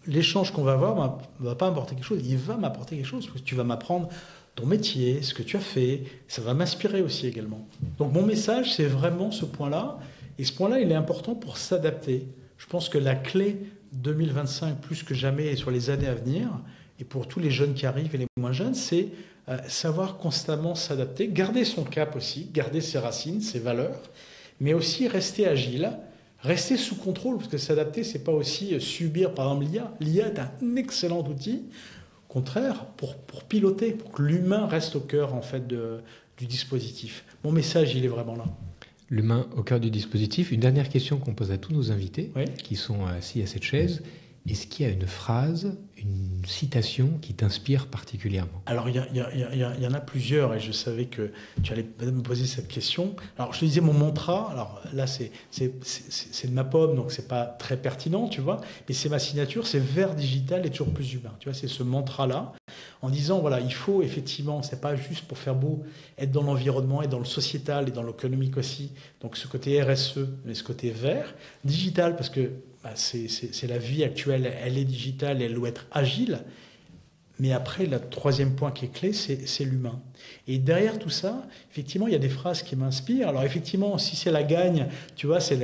S2: l'échange qu'on va avoir ne va pas m'apporter quelque chose. Il va m'apporter quelque chose parce que tu vas m'apprendre ton métier, ce que tu as fait. Ça va m'inspirer aussi également. Donc mon message, c'est vraiment ce point-là. Et ce point-là, il est important pour s'adapter. Je pense que la clé 2025, plus que jamais, et sur les années à venir, et pour tous les jeunes qui arrivent et les moins jeunes, c'est savoir constamment s'adapter, garder son cap aussi, garder ses racines, ses valeurs, mais aussi rester agile, rester sous contrôle, parce que s'adapter, c'est pas aussi subir, par exemple, l'IA. L'IA est un excellent outil, au contraire, pour piloter, pour que l'humain reste au cœur en fait, du dispositif. Mon message, il est vraiment là.
S1: L'humain au cœur du dispositif. Une dernière question qu'on pose à tous nos invités qui sont assis à cette chaise. Est-ce qu'il y a une phrase, une citation qui t'inspire particulièrement?
S2: Alors, il y en a plusieurs, et je savais que tu allais me poser cette question. Alors, je te disais mon mantra. Alors là, c'est de ma pomme, donc c'est pas très pertinent, tu vois. Mais c'est ma signature, c'est vert, digital et toujours plus humain. Tu vois, c'est ce mantra-là, en disant, voilà, il faut effectivement, c'est pas juste pour faire beau, être dans l'environnement et dans le sociétal et dans l'économique aussi. Donc, ce côté RSE, mais ce côté vert. Digital, parce que c'est la vie actuelle, elle est digitale, elle doit être agile. Mais après, le troisième point qui est clé, c'est l'humain. Et derrière tout ça, effectivement, il y a des phrases qui m'inspirent. Alors effectivement, si c'est la gagne, tu vois, c'est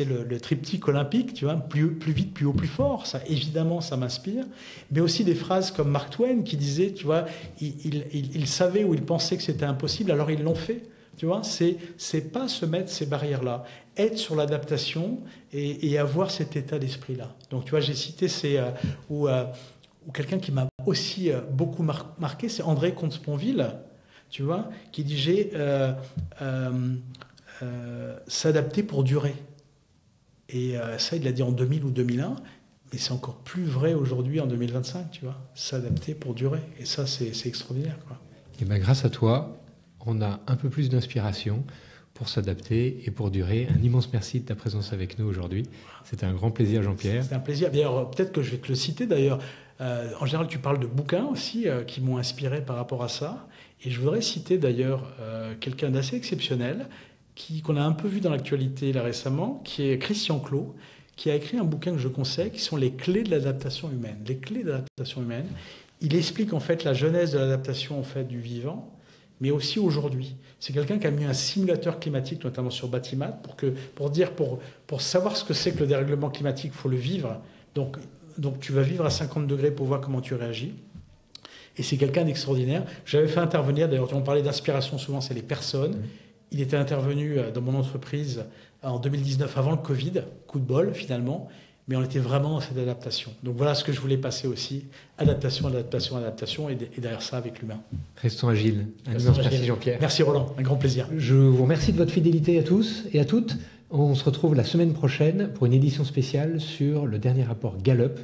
S2: le triptyque olympique, tu vois, plus vite, plus haut, plus fort. Ça, évidemment, ça m'inspire. Mais aussi des phrases comme Mark Twain qui disait, tu vois, il savait ou il pensait que c'était impossible, alors ils l'ont fait. Tu vois, c'est pas se mettre ces barrières-là, être sur l'adaptation et avoir cet état d'esprit-là. Donc, tu vois, j'ai cité ou quelqu'un qui m'a aussi beaucoup marqué, c'est André Comte-Sponville, tu vois, qui disait s'adapter pour durer. Et ça, il l'a dit en 2000 ou 2001, mais c'est encore plus vrai aujourd'hui en 2025, tu vois, s'adapter pour durer. Et ça, c'est extraordinaire, quoi.
S1: Et bien, grâce à toi, on a un peu plus d'inspiration pour s'adapter et pour durer. Un immense merci de ta présence avec nous aujourd'hui. C'était un grand plaisir, Jean-Pierre.
S2: C'était un plaisir. D'ailleurs, peut-être que je vais te le citer d'ailleurs. En général, tu parles de bouquins aussi qui m'ont inspiré par rapport à ça. Et je voudrais citer d'ailleurs quelqu'un d'assez exceptionnel qu'on a un peu vu dans l'actualité là récemment, qui est Christian Clot, qui a écrit un bouquin que je conseille, qui sont les clés de l'adaptation humaine. Les clés de l'adaptation humaine. Il explique en fait la genèse de l'adaptation en fait du vivant, mais aussi aujourd'hui. C'est quelqu'un qui a mis un simulateur climatique, notamment sur Batimat, pour savoir ce que c'est que le dérèglement climatique, il faut le vivre. Donc tu vas vivre à 50 degrés pour voir comment tu réagis. Et c'est quelqu'un d'extraordinaire. J'avais fait intervenir, d'ailleurs, on parlait d'inspiration souvent, c'est les personnes. Il était intervenu dans mon entreprise en 2019, avant le Covid, coup de bol finalement, mais on était vraiment dans cette adaptation. Donc voilà ce que je voulais passer aussi, adaptation, adaptation, adaptation, et derrière ça avec l'humain.
S1: Restons agiles. Un immense merci, Jean-Pierre.
S2: Merci Roland, un grand plaisir.
S1: Je vous remercie de votre fidélité à tous et à toutes. On se retrouve la semaine prochaine pour une édition spéciale sur le dernier rapport Gallup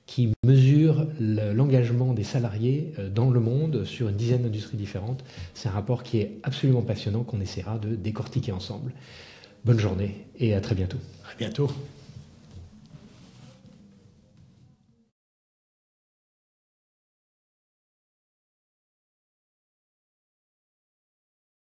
S1: qui mesure l'engagement des salariés dans le monde sur une dizaine d'industries différentes. C'est un rapport qui est absolument passionnant qu'on essaiera de décortiquer ensemble. Bonne journée et à très bientôt.
S2: À bientôt.